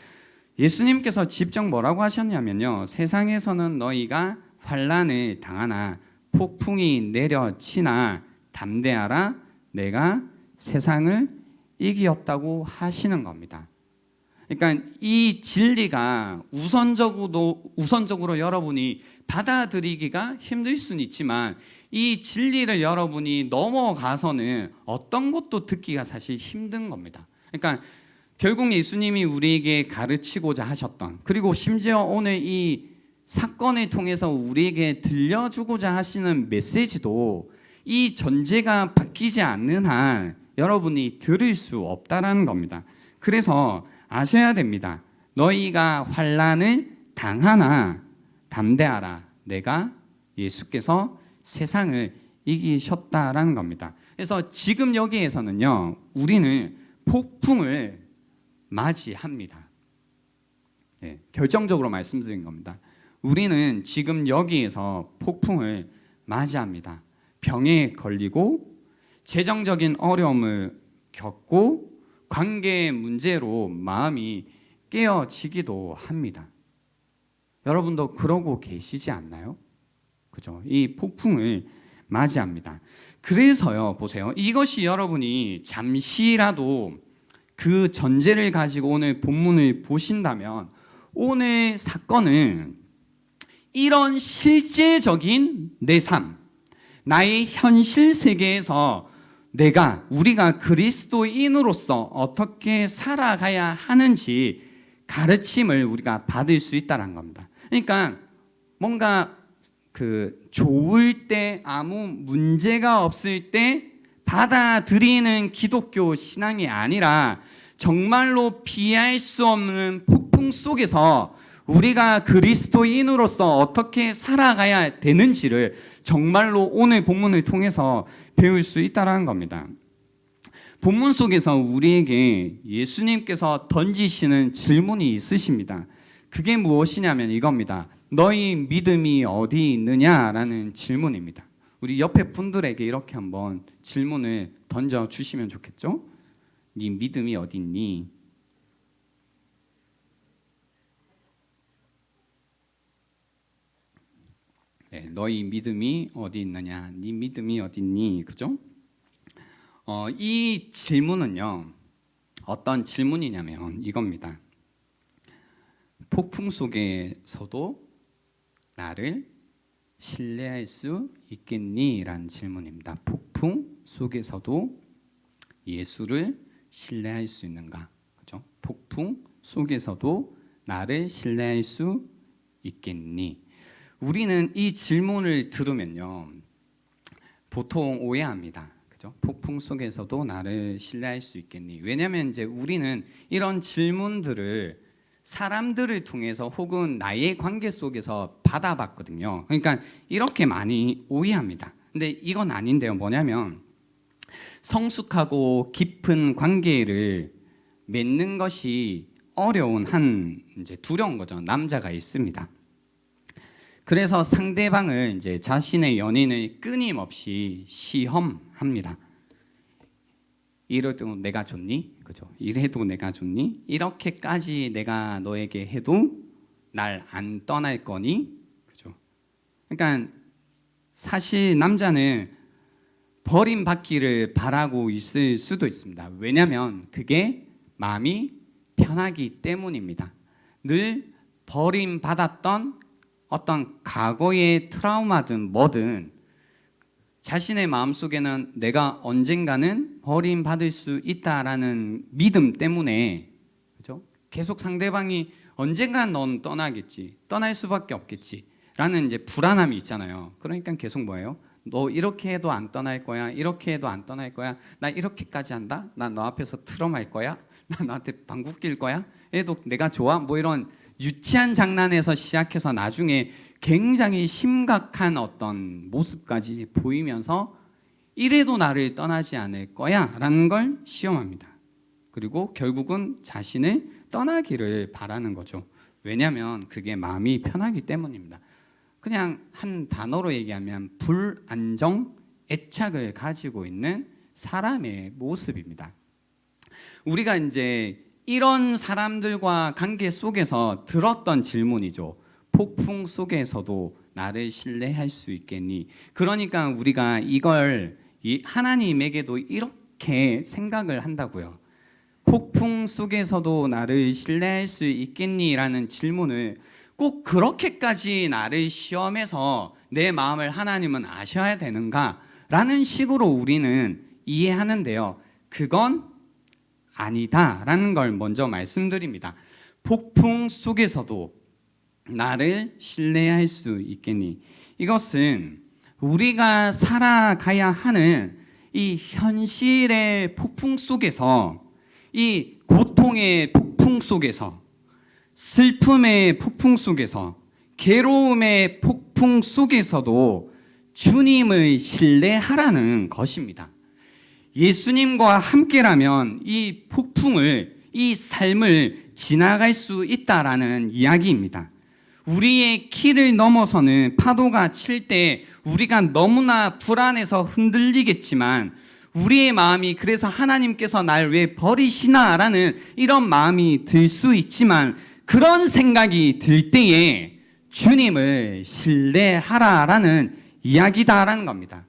예수님께서 직접 뭐라고 하셨냐면요. 세상에서는 너희가 환난을 당하나 폭풍이 내려치나 담대하라. 내가 세상을 이기었다고 하시는 겁니다. 그러니까 이 진리가 우선적으로 여러분이 받아들이기가 힘들 수는 있지만 이 진리를 여러분이 넘어가서는 어떤 것도 듣기가 사실 힘든 겁니다. 그러니까 결국 예수님이 우리에게 가르치고자 하셨던, 그리고 심지어 오늘 이 사건을 통해서 우리에게 들려주고자 하시는 메시지도 이 전제가 바뀌지 않는 한 여러분이 들을 수 없다라는 겁니다. 그래서 아셔야 됩니다. 너희가 환난을 당하나 담대하라. 내가 예수께서 세상을 이기셨다라는 겁니다. 그래서 지금 여기에서는요, 우리는 폭풍을 맞이합니다. 네, 결정적으로 말씀드린 겁니다. 우리는 지금 여기에서 폭풍을 맞이합니다. 병에 걸리고 재정적인 어려움을 겪고 관계의 문제로 마음이 깨어지기도 합니다. 여러분도 그러고 계시지 않나요? 그죠? 이 폭풍을 맞이합니다. 그래서요, 보세요. 이것이 여러분이 잠시라도 그 전제를 가지고 오늘 본문을 보신다면 오늘 사건은 이런 실제적인 내 삶, 나의 현실 세계에서 우리가 그리스도인으로서 어떻게 살아가야 하는지 가르침을 우리가 받을 수 있다는 겁니다. 그러니까 뭔가 좋을 때, 아무 문제가 없을 때 받아들이는 기독교 신앙이 아니라 정말로 피할 수 없는 폭풍 속에서 우리가 그리스도인으로서 어떻게 살아가야 되는지를 정말로 오늘 본문을 통해서 배울 수 있다는 겁니다. 본문 속에서 우리에게 예수님께서 던지시는 질문이 있으십니다. 그게 무엇이냐면 이겁니다. 너희 믿음이 어디 있느냐라는 질문입니다. 우리 옆에 분들에게 이렇게 한번 질문을 던져 주시면 좋겠죠? 네 믿음이 어디 있니? 네, 너희 믿음이 어디 있느냐? 네 믿음이 어디 있니? 그죠? 이 질문은요. 어떤 질문이냐면 이겁니다. 폭풍 속에서도 나를 신뢰할 수 있겠니? 라는 질문입니다. 폭풍 속에서도 예수를 신뢰할 수 있는가? 그죠? 폭풍 속에서도 나를 신뢰할 수 있겠니? 우리는 이 질문을 들으면요. 보통 오해합니다. 그죠? 폭풍 속에서도 나를 신뢰할 수 있겠니? 왜냐하면 이제 우리는 이런 질문들을 사람들을 통해서 혹은 나의 관계 속에서 받아봤거든요. 그러니까 이렇게 많이 오해합니다. 근데 이건 아닌데요. 뭐냐면 성숙하고 깊은 관계를 맺는 것이 어려운 이제 두려운 거죠. 남자가 있습니다. 그래서 상대방을 이제 자신의 연인을 끊임없이 시험합니다. 이래도 내가 좋니? 그죠? 이래도 내가 좋니? 이렇게까지 내가 너에게 해도 날 안 떠날 거니? 그죠? 그러니까 사실 남자는 버림받기를 바라고 있을 수도 있습니다. 왜냐하면 그게 마음이 편하기 때문입니다. 늘 버림받았던 어떤 과거의 트라우마든 뭐든 자신의 마음속에는 내가 언젠가는 버림받을 수 있다라는 믿음 때문에 그죠? 계속 상대방이 언젠간 넌 떠나겠지, 떠날 수밖에 없겠지 라는 이제 불안함이 있잖아요. 그러니까 계속 뭐예요? 너 이렇게 해도 안 떠날 거야, 이렇게 해도 안 떠날 거야, 나 이렇게까지 한다, 나 너 앞에서 트럼할 거야, 나 너한테 방귀 낄 거야, 얘도 내가 좋아, 뭐 이런 유치한 장난에서 시작해서 나중에 굉장히 심각한 어떤 모습까지 보이면서 이래도 나를 떠나지 않을 거야 라는 걸 시험합니다. 그리고 결국은 자신을 떠나기를 바라는 거죠. 왜냐하면 그게 마음이 편하기 때문입니다. 그냥 한 단어로 얘기하면 불안정, 애착을 가지고 있는 사람의 모습입니다. 우리가 이제 이런 사람들과 관계 속에서 들었던 질문이죠. 폭풍 속에서도 나를 신뢰할 수 있겠니? 그러니까 우리가 이걸 하나님에게도 이렇게 생각을 한다고요. 폭풍 속에서도 나를 신뢰할 수 있겠니? 라는 질문을 꼭 그렇게까지 나를 시험해서 내 마음을 하나님은 아셔야 되는가? 라는 식으로 우리는 이해하는데요. 그건 아니다라는 걸 먼저 말씀드립니다. 폭풍 속에서도 나를 신뢰할 수 있겠니? 이것은 우리가 살아가야 하는 이 현실의 폭풍 속에서, 이 고통의 폭풍 속에서, 슬픔의 폭풍 속에서, 괴로움의 폭풍 속에서도 주님을 신뢰하라는 것입니다. 예수님과 함께라면 이 폭풍을, 이 삶을 지나갈 수 있다라는 이야기입니다. 우리의 키를 넘어서는 파도가 칠 때 우리가 너무나 불안해서 흔들리겠지만 우리의 마음이 그래서 하나님께서 날 왜 버리시나라는 이런 마음이 들 수 있지만 그런 생각이 들 때에 주님을 신뢰하라라는 이야기다라는 겁니다.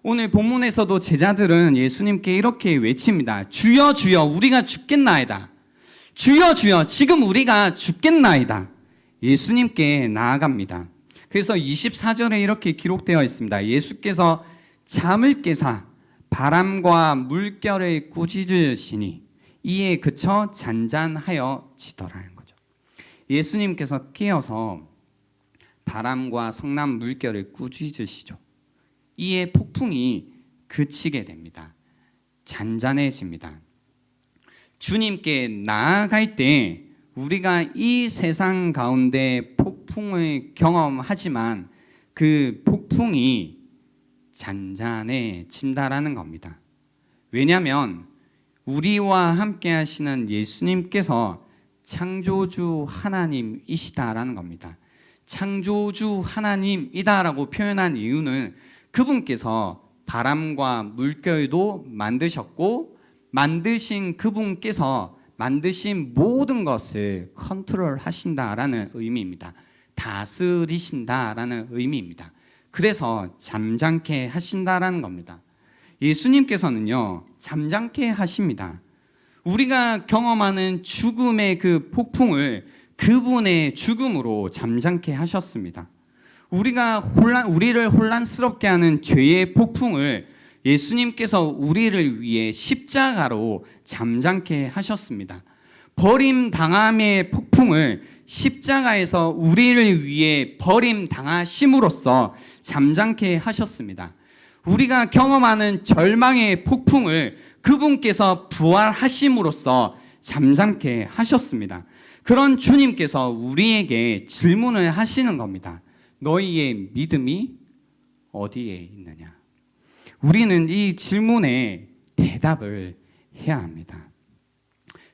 오늘 본문에서도 제자들은 예수님께 이렇게 외칩니다. 주여 주여 우리가 죽겠나이다. 주여 주여 지금 우리가 죽겠나이다. 예수님께 나아갑니다. 그래서 24절에 이렇게 기록되어 있습니다. 예수께서 잠을 깨사 바람과 물결을 꾸짖으시니 이에 그쳐 잔잔하여 지더라는 거죠. 예수님께서 깨어서 바람과 성난 물결을 꾸짖으시죠. 이에 폭풍이 그치게 됩니다. 잔잔해집니다. 주님께 나아갈 때 우리가 이 세상 가운데 폭풍을 경험하지만 그 폭풍이 잔잔해진다라는 겁니다. 왜냐하면 우리와 함께 하시는 예수님께서 창조주 하나님이시다라는 겁니다. 창조주 하나님이다라고 표현한 이유는 그분께서 바람과 물결도 만드셨고 만드신 그분께서 만드신 모든 것을 컨트롤하신다라는 의미입니다. 다스리신다라는 의미입니다. 그래서 잠잠케 하신다라는 겁니다. 예수님께서는요, 잠잠케 하십니다. 우리가 경험하는 죽음의 그 폭풍을 그분의 죽음으로 잠잠케 하셨습니다. 우리를 혼란스럽게 하는 죄의 폭풍을 예수님께서 우리를 위해 십자가로 잠잠케 하셨습니다. 버림당함의 폭풍을 십자가에서 우리를 위해 버림당하심으로써 잠잠케 하셨습니다. 우리가 경험하는 절망의 폭풍을 그분께서 부활하심으로써 잠잠케 하셨습니다. 그런 주님께서 우리에게 질문을 하시는 겁니다. 너희의 믿음이 어디에 있느냐? 우리는 이 질문에 대답을 해야 합니다.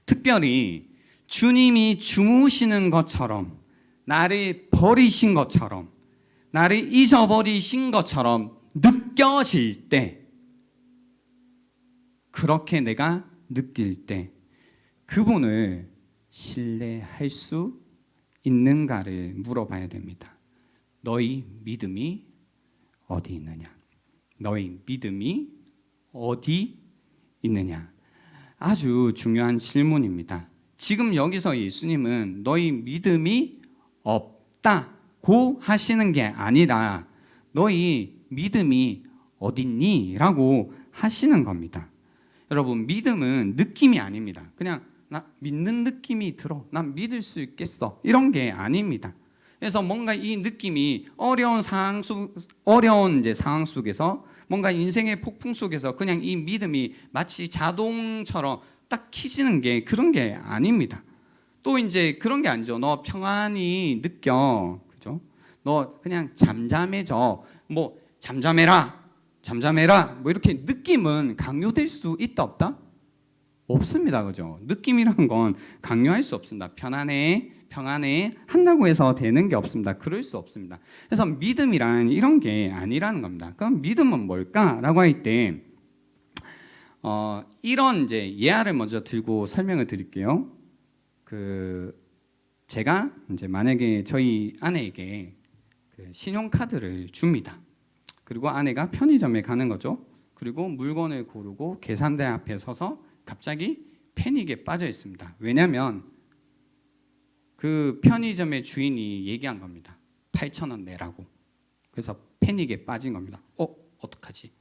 특별히 주님이 주무시는 것처럼, 나를 버리신 것처럼, 나를 잊어버리신 것처럼 느껴질 때, 그렇게 내가 느낄 때 그분을 신뢰할 수 있는가를 물어봐야 됩니다. 너희 믿음이 어디 있느냐? 너희 믿음이 어디 있느냐? 아주 중요한 질문입니다. 지금 여기서 예수님은 너희 믿음이 없다고 하시는 게 아니라 너희 믿음이 어딨니? 라고 하시는 겁니다. 여러분, 믿음은 느낌이 아닙니다. 그냥 나 믿는 느낌이 들어, 난 믿을 수 있겠어, 이런 게 아닙니다. 그래서 뭔가 이 느낌이 어려운 상황 속에서 뭔가 인생의 폭풍 속에서 그냥 이 믿음이 마치 자동처럼 딱 켜지는 게 그런 게 아닙니다. 또 이제 그런 게 아니죠. 너 평안히 느껴, 그죠? 너 그냥 잠잠해져, 뭐 잠잠해라, 뭐 이렇게 느낌은 강요될 수 있다 없다? 없습니다, 그죠? 느낌이란 건 강요할 수 없습니다. 평안해 한다고 해서 되는 게 없습니다. 그럴 수 없습니다. 그래서 믿음이란 이런 게 아니라는 겁니다. 그럼 믿음은 뭘까라고 할 때 이런 이제 예화를 먼저 들고 설명을 드릴게요. 제가 이제 만약에 저희 아내에게 신용카드를 줍니다. 그리고 아내가 편의점에 가는 거죠. 그리고 물건을 고르고 계산대 앞에 서서 갑자기 패닉에 빠져 있습니다. 왜냐하면 그 편의점의 주인이 얘기한 겁니다. 8,000원 내라고. 그래서 패닉에 빠진 겁니다. 어떡하지?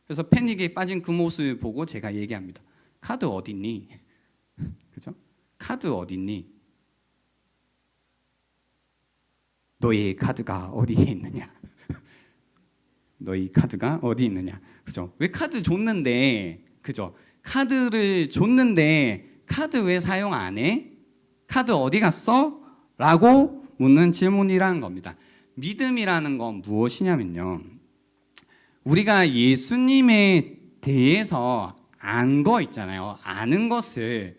그래서 패닉에 빠진 그 모습을 보고 제가 얘기합니다. 카드 어딨니? 그죠? 카드 어딨니? 너의 카드가 어디에 있느냐? 너희 카드가 어디 있느냐? 그죠? 왜 카드 줬는데, 그죠? 카드를 줬는데 카드 왜 사용 안 해? 카드 어디 갔어? 라고 묻는 질문이라는 겁니다. 믿음이라는 건 무엇이냐면요, 우리가 예수님에 대해서 안 거 있잖아요. 아는 것을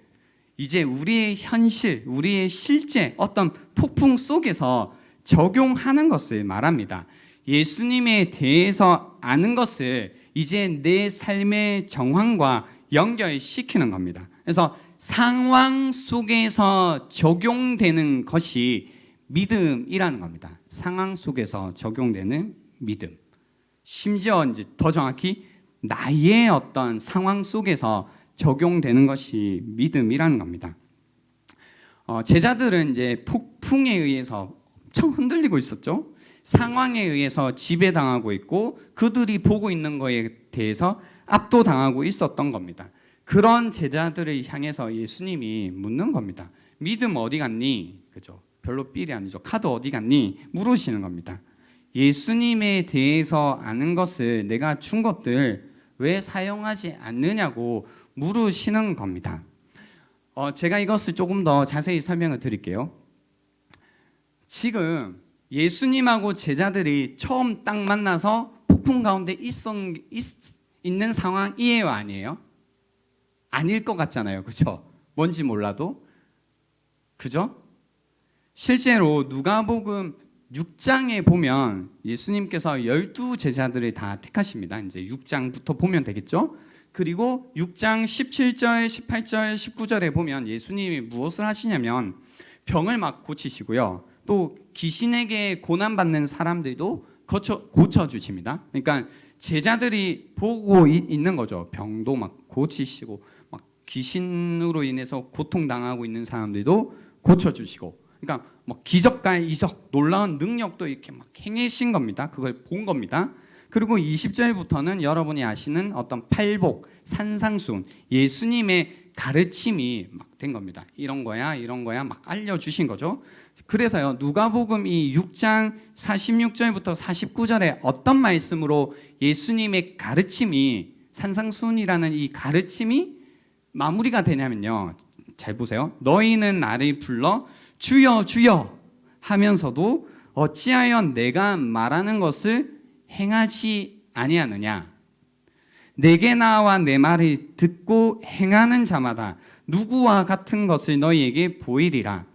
이제 우리의 현실, 우리의 실제 어떤 폭풍 속에서 적용하는 것을 말합니다. 예수님에 대해서 아는 것을 이제 내 삶의 정황과 연결시키는 겁니다. 그래서 상황 속에서 적용되는 것이 믿음이라는 겁니다. 상황 속에서 적용되는 믿음. 심지어 이제 더 정확히 나의 어떤 상황 속에서 적용되는 것이 믿음이라는 겁니다. 제자들은 이제 폭풍에 의해서 엄청 흔들리고 있었죠. 상황에 의해서 지배당하고 있고 그들이 보고 있는 거에 대해서 압도당하고 있었던 겁니다. 그런 제자들을 향해서 예수님이 묻는 겁니다. 믿음 어디 갔니? 그죠? 별로 삘이 아니죠. 카드 어디 갔니? 물으시는 겁니다. 예수님에 대해서 아는 것을 내가 준 것들 왜 사용하지 않느냐고 물으시는 겁니다. 제가 이것을 조금 더 자세히 설명을 드릴게요. 지금 예수님하고 제자들이 처음 딱 만나서 폭풍 가운데 있는 상황이에요, 아니에요? 아닐 것 같잖아요, 그죠? 뭔지 몰라도, 그죠? 실제로 누가복음 6장에 보면 예수님께서 12제자들을 다 택하십니다. 이제 6장부터 보면 되겠죠? 그리고 6장 17절, 18절, 19절에 보면 예수님이 무엇을 하시냐면 병을 막 고치시고요. 또 귀신에게 고난받는 사람들도 고쳐주십니다. 그러니까 제자들이 보고 있는 거죠. 병도 막 고치시고 막 귀신으로 인해서 고통당하고 있는 사람들도 고쳐주시고, 그러니까 뭐 기적과 이적 놀라운 능력도 이렇게 막 행하신 겁니다. 그걸 본 겁니다. 그리고 20절부터는 여러분이 아시는 어떤 팔복, 산상순, 예수님의 가르침이 막 된 겁니다. 이런 거야 막 알려주신 거죠. 그래서요, 누가복음 이 6장 46절부터 49절에 어떤 말씀으로 예수님의 가르침이, 산상순이라는 이 가르침이 마무리가 되냐면요, 잘 보세요. 너희는 나를 불러 주여 주여 하면서도 어찌하여 내가 말하는 것을 행하지 아니하느냐. 내게 나와 내 말을 듣고 행하는 자마다 누구와 같은 것을 너희에게 보이리라.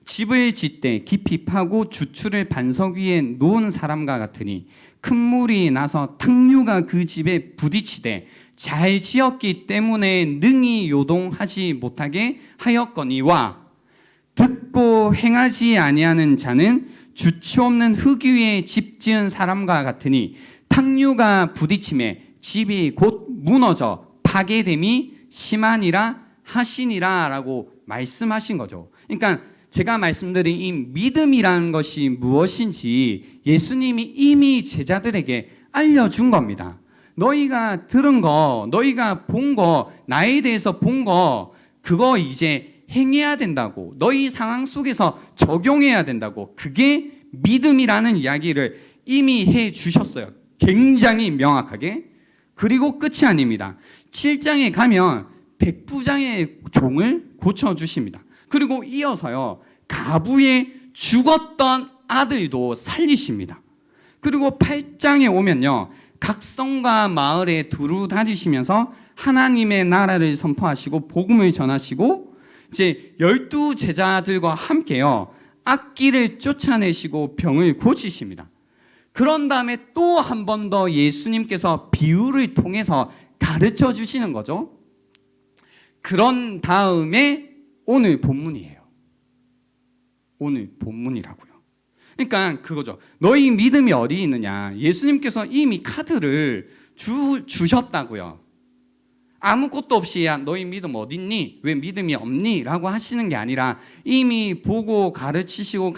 집을 짓되 깊이 파고 주추를 반석 위에 놓은 사람과 같으니 큰 물이 나서 탕류가 그 집에 부딪히되 잘 지었기 때문에 능히 요동하지 못하게 하였거니와, 듣고 행하지 아니하는 자는 주추 없는 흙 위에 집 지은 사람과 같으니 탕류가 부딪힘에 집이 곧 무너져 파괴됨이 심하니라 하시니라 라고 말씀하신 거죠. 그러니까 제가 말씀드린 이 믿음이라는 것이 무엇인지 예수님이 이미 제자들에게 알려준 겁니다. 너희가 들은 거, 너희가 본 거, 나에 대해서 본 거, 그거 이제 행해야 된다고, 너희 상황 속에서 적용해야 된다고, 그게 믿음이라는 이야기를 이미 해 주셨어요. 굉장히 명확하게. 그리고 끝이 아닙니다. 7장에 가면 백부장의 종을 고쳐주십니다. 그리고 이어서요, 가부의 죽었던 아들도 살리십니다. 그리고 8장에 오면요, 각성과 마을에 두루 다니시면서 하나님의 나라를 선포하시고 복음을 전하시고, 이제 12제자들과 함께요, 악기를 쫓아내시고 병을 고치십니다. 그런 다음에 또 한 번 더 예수님께서 비유를 통해서 가르쳐 주시는 거죠. 그런 다음에 오늘 본문이에요. 오늘 본문이라고요. 그러니까 그거죠. 너희 믿음이 어디 있느냐. 예수님께서 이미 카드를 주셨다고요. 아무것도 없이 야 너희 믿음 어디 있니? 왜 믿음이 없니? 라고 하시는 게 아니라 이미 보고 가르치시고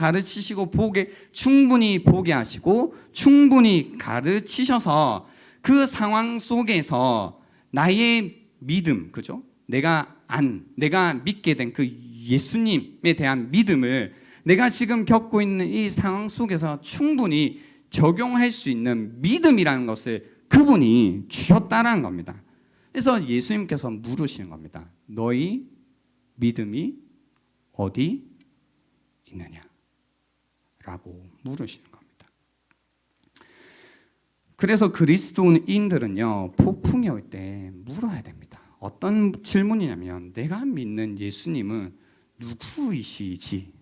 충분히 보게 하시고 충분히 가르치셔서 그 상황 속에서 나의 믿음, 그죠? 내가 믿게 된 그 예수님에 대한 믿음을 내가 지금 겪고 있는 이 상황 속에서 충분히 적용할 수 있는 믿음이라는 것을 그분이 주셨다라는 겁니다. 그래서 예수님께서 물으시는 겁니다. 너희 믿음이 어디 있느냐? 라고 물으시는 겁니다. 그래서 그리스도인들은요, 폭풍이 올 때 물어야 됩니다. 어떤 질문이냐면, 내가 믿는 예수님은 누구이시지?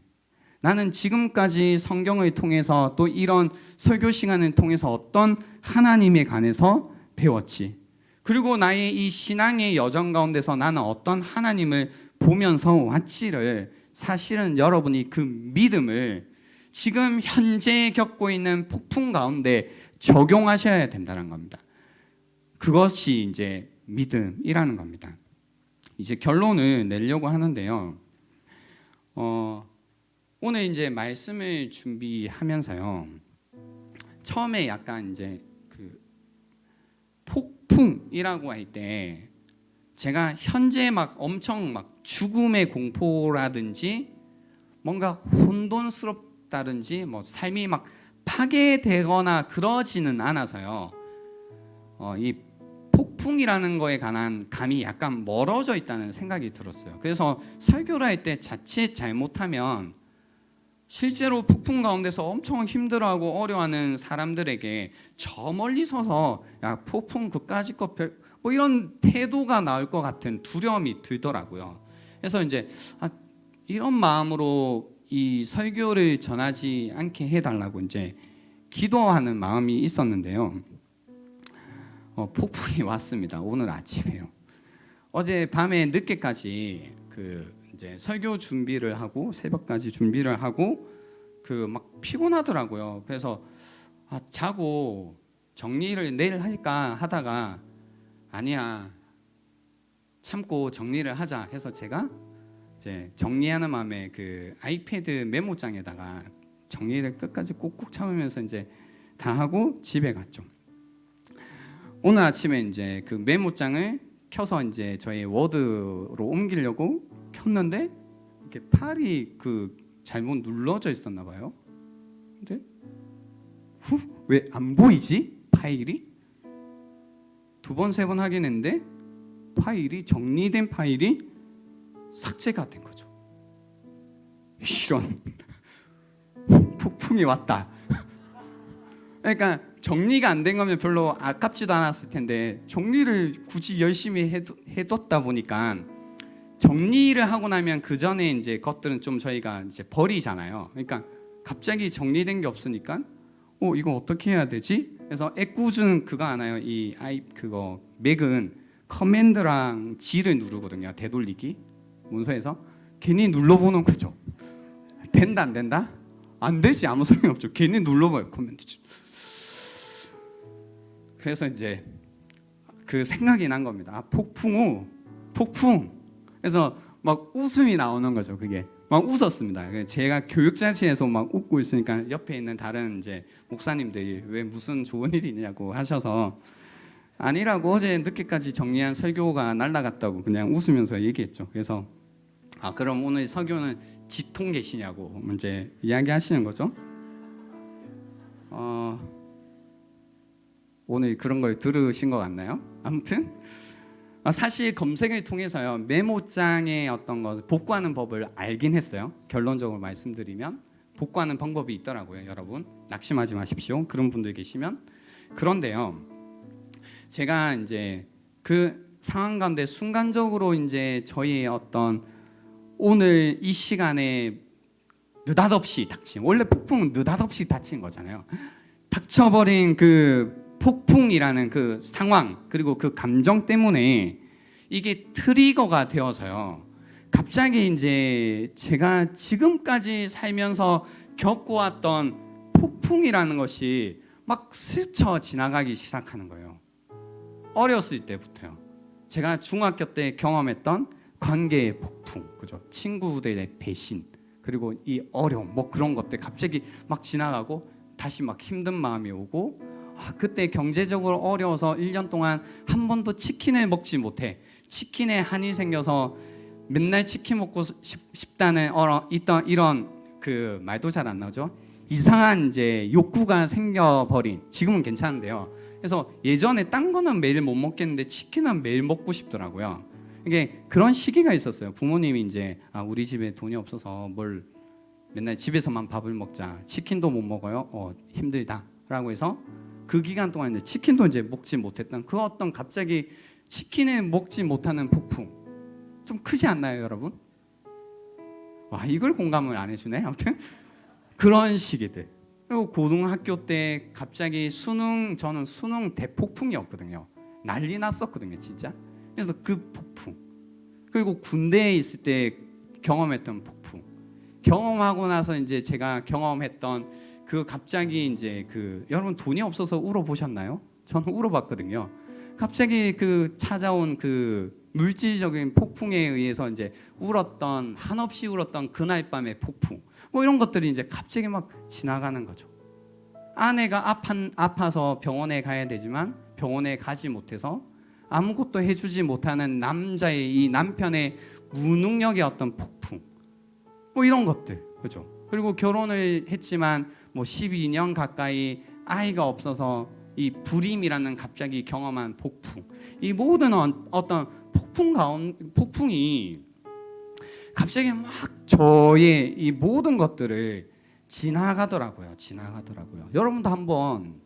나는 지금까지 성경을 통해서 또 이런 설교 시간을 통해서 어떤 하나님에 관해서 배웠지? 그리고 나의 이 신앙의 여정 가운데서 나는 어떤 하나님을 보면서 왔지를, 사실은 여러분이 그 믿음을 지금 현재 겪고 있는 폭풍 가운데 적용하셔야 된다는 겁니다. 그것이 이제 믿음이라는 겁니다. 이제 결론을 내려고 하는데요. 오늘 이제 말씀을 준비하면서요, 처음에 약간 이제 그 폭풍이라고 할 때 제가 현재 막 엄청 막 죽음의 공포라든지 뭔가 혼돈스럽다든지 뭐 삶이 막 파괴되거나 그러지는 않아서요, 이 폭풍이라는 거에 관한 감이 약간 멀어져 있다는 생각이 들었어요. 그래서 설교를 할 때 자칫 잘못하면 실제로 폭풍 가운데서 엄청 힘들어하고 어려워하는 사람들에게 저 멀리 서서 야 폭풍 그까짓 거 뭐 이런 태도가 나올 것 같은 두려움이 들더라고요. 그래서 이제 이런 마음으로 이 설교를 전하지 않게 해달라고 이제 기도하는 마음이 있었는데요. 폭풍이 왔습니다. 오늘 아침에요. 어제 밤에 늦게까지 그 이제 설교 준비를 하고 새벽까지 준비를 하고 그 막 피곤하더라고요. 그래서 자고 정리를 내일 할까 하다가 아니야 참고 정리를 하자 해서 제가 이제 정리하는 마음에 그 아이패드 메모장에다가 정리를 끝까지 꾹꾹 참으면서 이제 다 하고 집에 갔죠. 오늘 아침에 이제 그 메모장을 켜서 이제 저희 워드로 옮기려고 켰는데 이렇게 팔이 그 잘못 눌러져 있었나 봐요. 근데 왜 안 보이지? 파일이? 두 번, 세 번 하긴 했는데 파일이 정리된 파일이 삭제가 된 거죠. 이런 폭풍이 왔다. 그러니까 정리가 안 된 거면 별로 아깝지도 않았을 텐데 정리를 굳이 열심히 해뒀다 보니까 정리를 하고 나면 그 전에 이제 것들은 좀 저희가 이제 버리잖아요. 그러니까 갑자기 정리된 게 없으니까 이거 어떻게 해야 되지? 그래서 애꿎은 그거 하나요? 그거 맥은 커맨드랑 G를 누르거든요. 되돌리기 문서에서 괜히 눌러보는 거죠. 된다 안 된다? 안 되지 아무 소용이 없죠. 괜히 눌러봐요 커맨드 G. 그래서 이제 그 생각이 난 겁니다. 폭풍. 그래서 막 웃음이 나오는 거죠. 그게 막 웃었습니다. 제가 교육자실에서 막 웃고 있으니까 옆에 있는 다른 이제 목사님들이 왜 무슨 좋은 일이 있냐고 하셔서 아니라고 어제 늦게까지 정리한 설교가 날라갔다고 그냥 웃으면서 얘기했죠. 그래서 그럼 오늘 설교는 지통 계시냐고 이제 이야기하시는 거죠. 오늘 그런 걸 들으신 것 같나요? 아무튼 사실 검색을 통해서요 메모장의 어떤 것 복구하는 법을 알긴 했어요. 결론적으로 말씀드리면 복구하는 방법이 있더라고요. 여러분 낙심하지 마십시오. 그런 분들 계시면. 그런데요 제가 이제 그 상황 가운데 순간적으로 이제 저희의 어떤 오늘 이 시간에 느닷없이 닥친, 원래 폭풍은 느닷없이 닥친 거잖아요. 닥쳐버린 그 폭풍이라는 그 상황 그리고 그 감정 때문에 이게 트리거가 되어서요 갑자기 이제 제가 지금까지 살면서 겪어왔던 폭풍이라는 것이 막 스쳐 지나가기 시작하는 거예요. 어렸을 때부터요. 제가 중학교 때 경험했던 관계의 폭풍, 그죠? 친구들의 배신, 그리고 이 어려움, 뭐 그런 것들 갑자기 막 지나가고 다시 막 힘든 마음이 오고 그때 경제적으로 어려워서 1년 동안 한 번도 치킨을 먹지 못해 치킨에 한이 생겨서 맨날 치킨 먹고 싶다는 이런 그 말도 잘 안 나오죠. 이상한 이제 욕구가 생겨버린 지금은 괜찮은데요. 그래서 예전에 딴 거는 매일 못 먹겠는데 치킨은 매일 먹고 싶더라고요. 이게 그런 시기가 있었어요. 부모님이 이제 우리 집에 돈이 없어서 뭘 맨날 집에서만 밥을 먹자 치킨도 못 먹어요. 힘들다라고 해서 그 기간 동안 이제 치킨도 이제 먹지 못했던 그 어떤 갑자기 치킨을 먹지 못하는 폭풍 좀 크지 않나요, 여러분? 와 이걸 공감을 안 해주네. 아무튼 그런 시기들. 그리고 고등학교 때 갑자기 저는 수능 대폭풍이었거든요. 난리 났었거든요, 진짜. 그래서 그 폭풍. 그리고 군대에 있을 때 경험했던 폭풍. 경험하고 나서 이제 제가 경험했던 그 갑자기 이제 그 여러분 돈이 없어서 울어 보셨나요? 저는 울어봤거든요. 갑자기 그 찾아온 그 물질적인 폭풍에 의해서 이제 한없이 울었던 그날 밤의 폭풍. 뭐 이런 것들이 이제 갑자기 막 지나가는 거죠. 아내가 아파서 병원에 가야 되지만 병원에 가지 못해서 아무것도 해주지 못하는 이 남편의 무능력의 어떤 폭풍. 뭐 이런 것들, 그죠? 그리고 결혼을 했지만 뭐 12년 가까이 아이가 없어서 이 불임이라는 갑자기 경험한 폭풍. 이 모든 어떤 폭풍이 갑자기 막 저의 이 모든 것들을 지나가더라고요. 여러분도 한번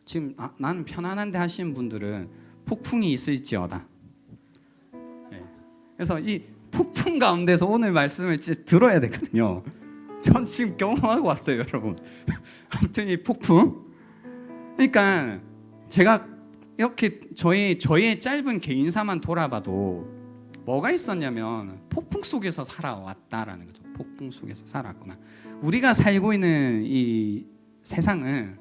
지금 나는 편안한데 하시는 분들은 폭풍이 있을지어다. 네. 그래서 이 폭풍 가운데서 오늘 말씀을 들어야 되거든요. 전 지금 경험하고 왔어요, 여러분. 아무튼 이 폭풍. 그러니까 제가 이렇게 저의 짧은 개인사만 돌아봐도 뭐가 있었냐면 폭풍 속에서 살아왔다라는 거죠. 폭풍 속에서 살았구나. 우리가 살고 있는 이 세상은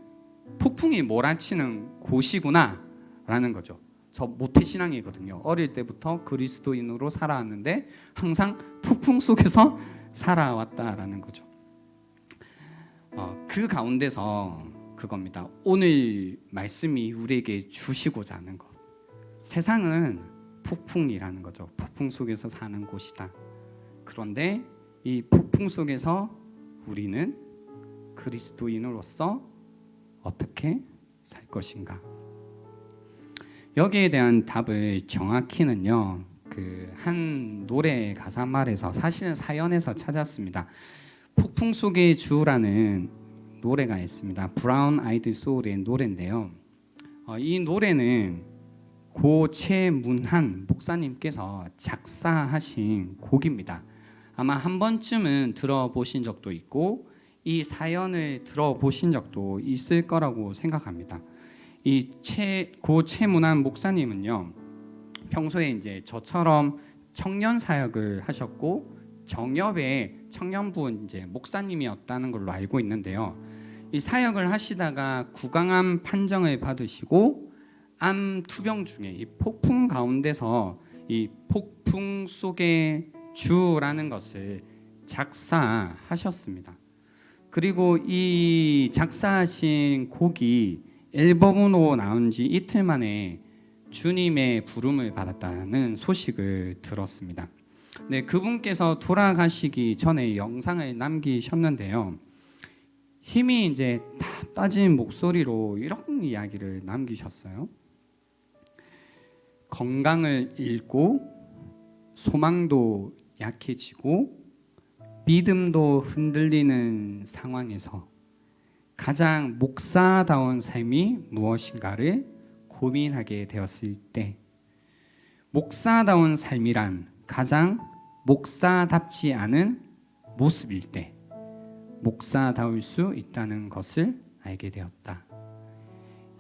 폭풍이 몰아치는 곳이구나라는 거죠. 저 모태신앙이거든요. 어릴 때부터 그리스도인으로 살아왔는데 항상 폭풍 속에서 살아왔다라는 거죠. 그 가운데서 그겁니다. 오늘 말씀이 우리에게 주시고자 하는 것. 세상은 폭풍이라는 거죠. 폭풍 속에서 사는 곳이다. 그런데 이 폭풍 속에서 우리는 그리스도인으로서 어떻게 살 것인가? 여기에 대한 답을 정확히는요. 그 한 노래 가사말에서 사실은 사연에서 찾았습니다. 폭풍 속의 주라는 노래가 있습니다. 브라운 아이드 소울의 노래인데요. 이 노래는 고 최문한 목사님께서 작사하신 곡입니다. 아마 한 번쯤은 들어보신 적도 있고 이 사연을 들어보신 적도 있을 거라고 생각합니다. 고 최문한 목사님은요, 평소에 이제 저처럼 청년 사역을 하셨고 정협의 청년부 이제 목사님이었다는 걸로 알고 있는데요. 이 사역을 하시다가 구강암 판정을 받으시고 암 투병 중에 이 폭풍 가운데서 이 폭풍 속의 주라는 것을 작사하셨습니다. 그리고 이 작사하신 곡이 앨범으로 나온 지 이틀 만에 주님의 부름을 받았다는 소식을 들었습니다. 네, 그분께서 돌아가시기 전에 영상을 남기셨는데요. 힘이 이제 다 빠진 목소리로 이런 이야기를 남기셨어요. 건강을 잃고 소망도 약해지고 믿음도 흔들리는 상황에서 가장 목사다운 삶이 무엇인가를 고민하게 되었을 때, 목사다운 삶이란 가장 목사답지 않은 모습일 때 목사다울 수 있다는 것을 알게 되었다.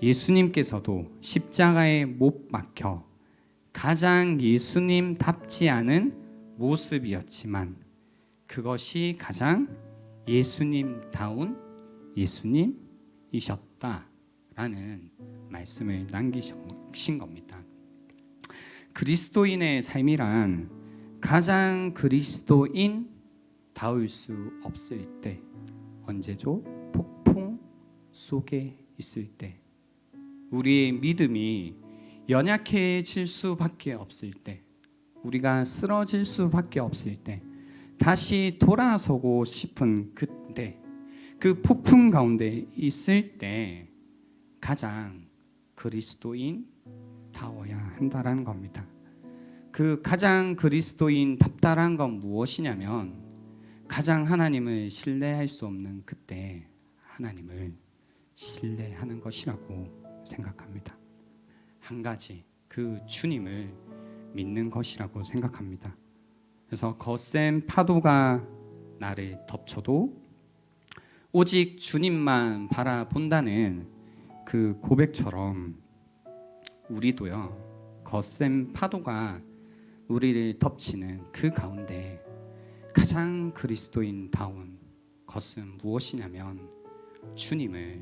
예수님께서도 십자가에 못 박혀 가장 예수님답지 않은 모습이었지만 그것이 가장 예수님다운 예수님이셨다라는 말씀을 남기신 겁니다. 그리스도인의 삶이란 가장 그리스도인다울 수 없을 때, 언제죠? 폭풍 속에 있을 때, 우리의 믿음이 연약해질 수밖에 없을 때, 우리가 쓰러질 수밖에 없을 때, 다시 돌아서고 싶은 그때, 그 폭풍 가운데 있을 때 가장 그리스도인다워야 한다라는 겁니다. 그 가장 그리스도인답다란 건 무엇이냐면 가장 하나님을 신뢰할 수 없는 그때 하나님을 신뢰하는 것이라고 생각합니다. 한 가지, 그 주님을 믿는 것이라고 생각합니다. 그래서 거센 파도가 나를 덮쳐도 오직 주님만 바라본다는 그 고백처럼 우리도요, 거센 파도가 우리를 덮치는 그 가운데 가장 그리스도인다운 것은 무엇이냐면 주님을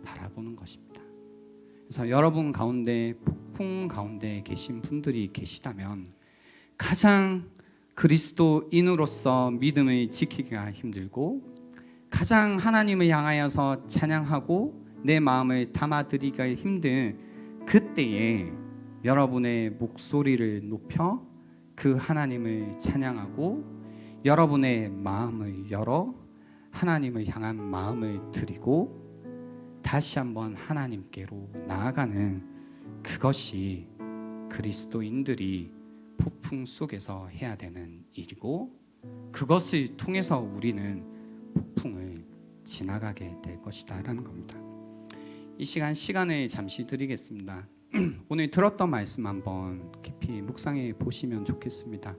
바라보는 것입니다. 그래서 여러분 가운데 폭풍 가운데 계신 분들이 계시다면 가장 그리스도인으로서 믿음을 지키기가 힘들고 가장 하나님을 향하여서 찬양하고 내 마음을 담아드리기가 힘든 그때에 여러분의 목소리를 높여 그 하나님을 찬양하고 여러분의 마음을 열어 하나님을 향한 마음을 드리고 다시 한번 하나님께로 나아가는 그것이 그리스도인들이 폭풍 속에서 해야 되는 일이고 그것을 통해서 우리는 폭풍을 지나가게 될 것이다라는 겁니다. 이 시간을 잠시 드리겠습니다. 오늘 들었던 말씀 한번 깊이 묵상해 보시면 좋겠습니다.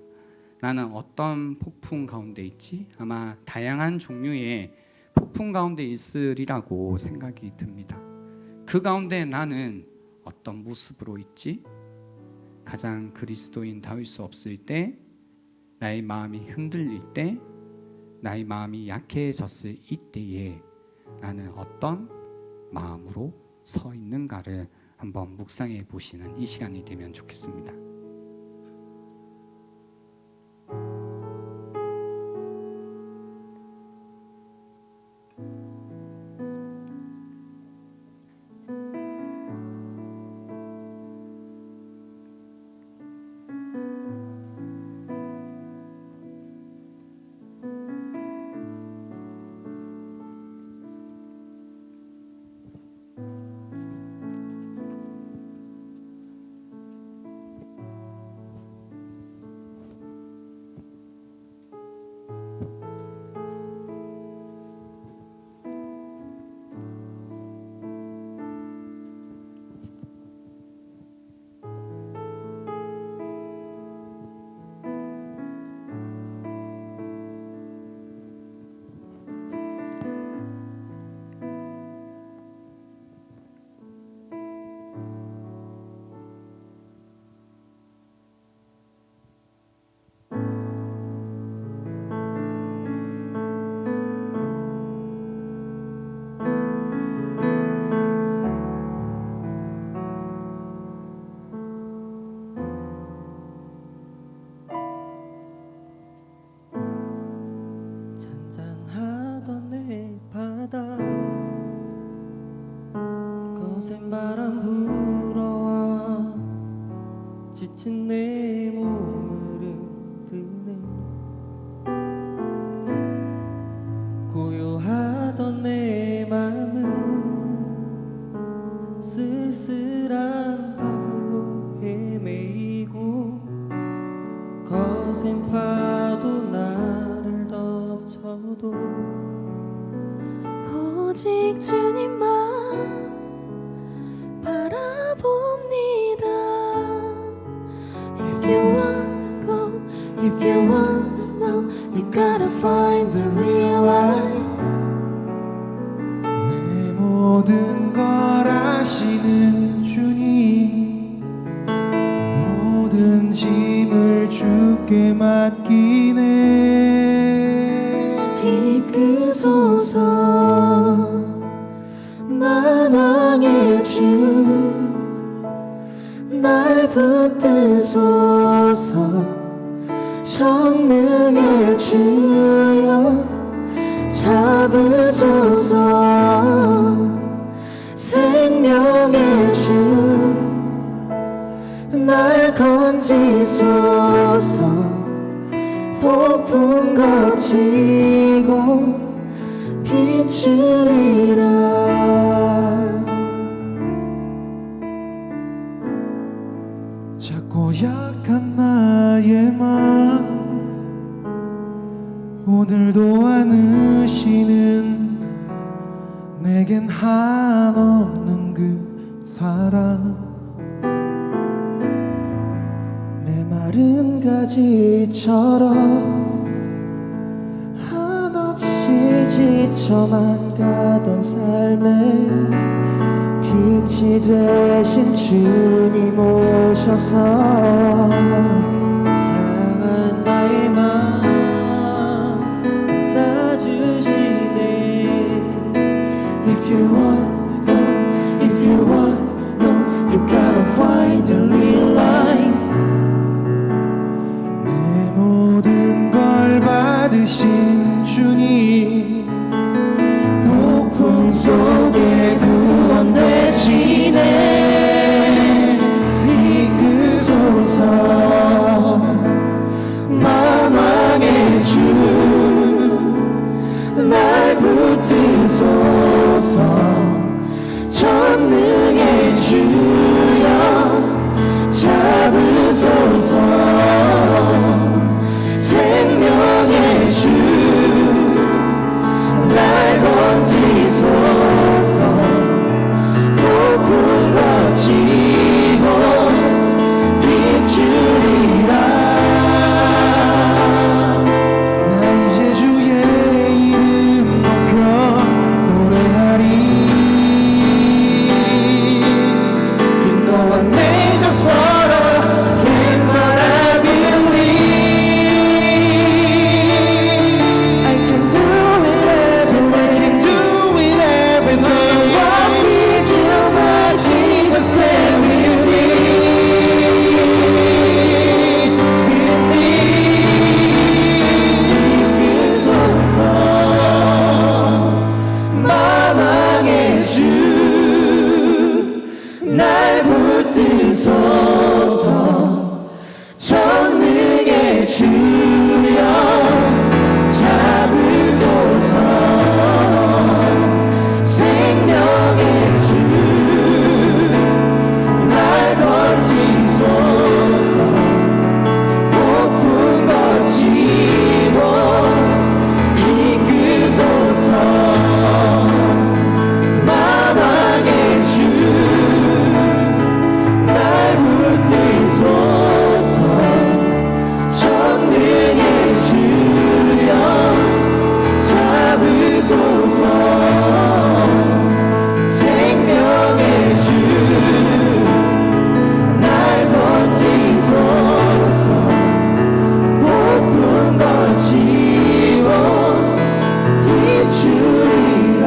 나는 어떤 폭풍 가운데 있지? 아마 다양한 종류의 폭풍 가운데 있으리라고 생각이 듭니다. 그 가운데 나는 어떤 모습으로 있지? 가장 그리스도인 다울 수 없을 때, 나의 마음이 흔들릴 때, 나의 마음이 약해졌을 이때에 나는 어떤 마음으로 서 있는가를 한번 묵상해 보시는 이 시간이 되면 좋겠습니다. 잔잔하던 내 바다 거센 바람 불어와 지친 내 몸을 흔드네. 고요하던 내 맘은 쓸쓸한 발로 헤매이고 거센 파도 나를 덮쳐도 오직 주님만 바라봅니다. If you wanna go, if you wanna know, you gotta find the real light. 내 모든 걸 아시는 주님, 모든 짐을 주께 맡기네. 이끄소서 만왕의 주, 날 붙드소서 전능의 주여 잡으소서. 생명의 주, 날 건지소서. 폭풍 거치고 비추리라. 작고 약한 나의 마음 오늘도 안으시는 내겐 한없는 그 사랑. 내 마른 가지처럼 한없이 지쳐만 가던 삶에 빛이 되신 주님 오셔서 상한 나의 마음 감싸주시네. If you want go, if you want know, you gotta find the real light. 내 모든 걸 받으신 주님, 폭풍 속에 구원 되시네. 이끄소서 만왕 주소서. 생명의 주 날 건지소서. 폭풍 거치고 비추리라.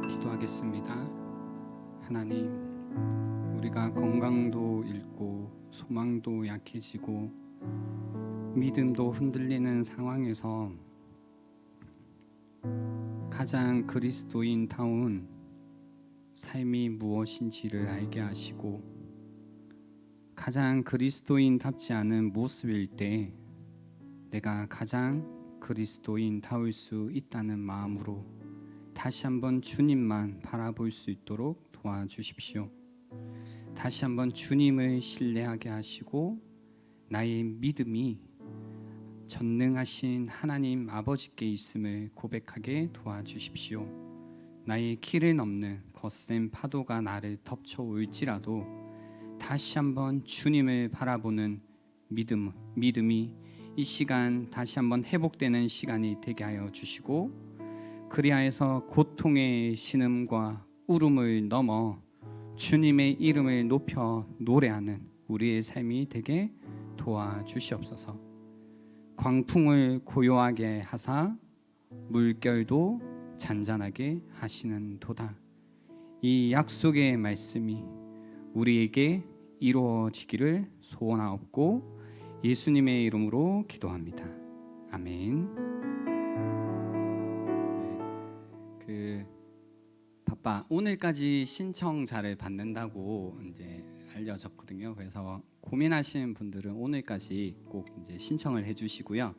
기도하겠습니다. 하나님, 우리가 건강도 잃고 소망도 약해지고 믿음도 흔들리는 상황에서 가장 그리스도인다운 삶이 무엇인지를 알게 하시고 가장 그리스도인답지 않은 모습일 때 내가 가장 그리스도인다울 수 있다는 마음으로 다시 한번 주님만 바라볼 수 있도록 도와주십시오. 다시 한번 주님을 신뢰하게 하시고 나의 믿음이 전능하신 하나님 아버지께 있음을 고백하게 도와주십시오. 나의 길을 넘는 거센 파도가 나를 덮쳐올지라도 다시 한번 주님을 바라보는 믿음이 이 시간 다시 한번 회복되는 시간이 되게 하여 주시고 그리하여서 고통의 신음과 울음을 넘어 주님의 이름을 높여 노래하는 우리의 삶이 되게 도와주시옵소서. 광풍을 고요하게 하사 물결도 잔잔하게 하시는 도다. 이 약속의 말씀이 우리에게 이루어지기를 소원하옵고 예수님의 이름으로 기도합니다. 아멘. 바빠 오늘까지 신청자를 받는다고 이제 알려졌거든요. 그래서 고민하시는 분들은 오늘까지 꼭 이제 신청을 해주시고요.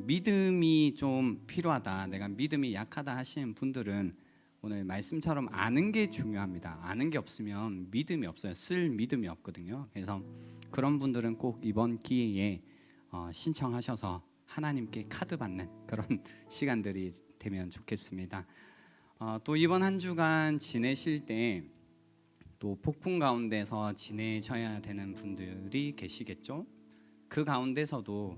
믿음이 좀 필요하다, 내가 믿음이 약하다 하시는 분들은 오늘 말씀처럼 아는 게 중요합니다. 아는 게 없으면 믿음이 없어요. 쓸 믿음이 없거든요. 그래서 그런 분들은 꼭 이번 기회에 신청하셔서 하나님께 카드 받는 그런 시간들이 되면 좋겠습니다. 또 이번 한 주간 지내실 때 또 폭풍 가운데서 지내셔야 되는 분들이 계시겠죠. 그 가운데서도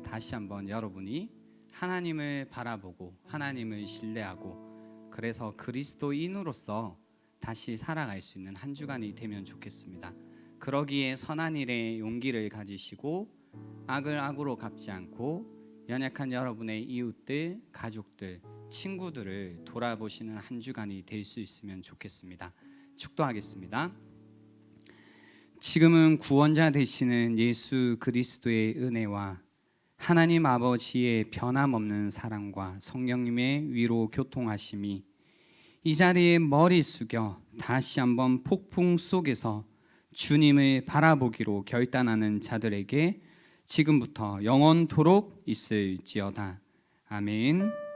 다시 한번 여러분이 하나님을 바라보고 하나님을 신뢰하고 그래서 그리스도인으로서 다시 살아갈 수 있는 한 주간이 되면 좋겠습니다. 그러기에 선한 일에 용기를 가지시고 악을 악으로 갚지 않고 연약한 여러분의 이웃들, 가족들, 친구들을 돌아보시는 한 주간이 될 수 있으면 좋겠습니다. 축도하겠습니다. 지금은 구원자 되시는 예수 그리스도의 은혜와 하나님 아버지의 변함없는 사랑과 성령님의 위로 교통하심이 이 자리에 머리 숙여 다시 한번 폭풍 속에서 주님을 바라보기로 결단하는 자들에게 지금부터 영원토록 있을지어다. 아멘.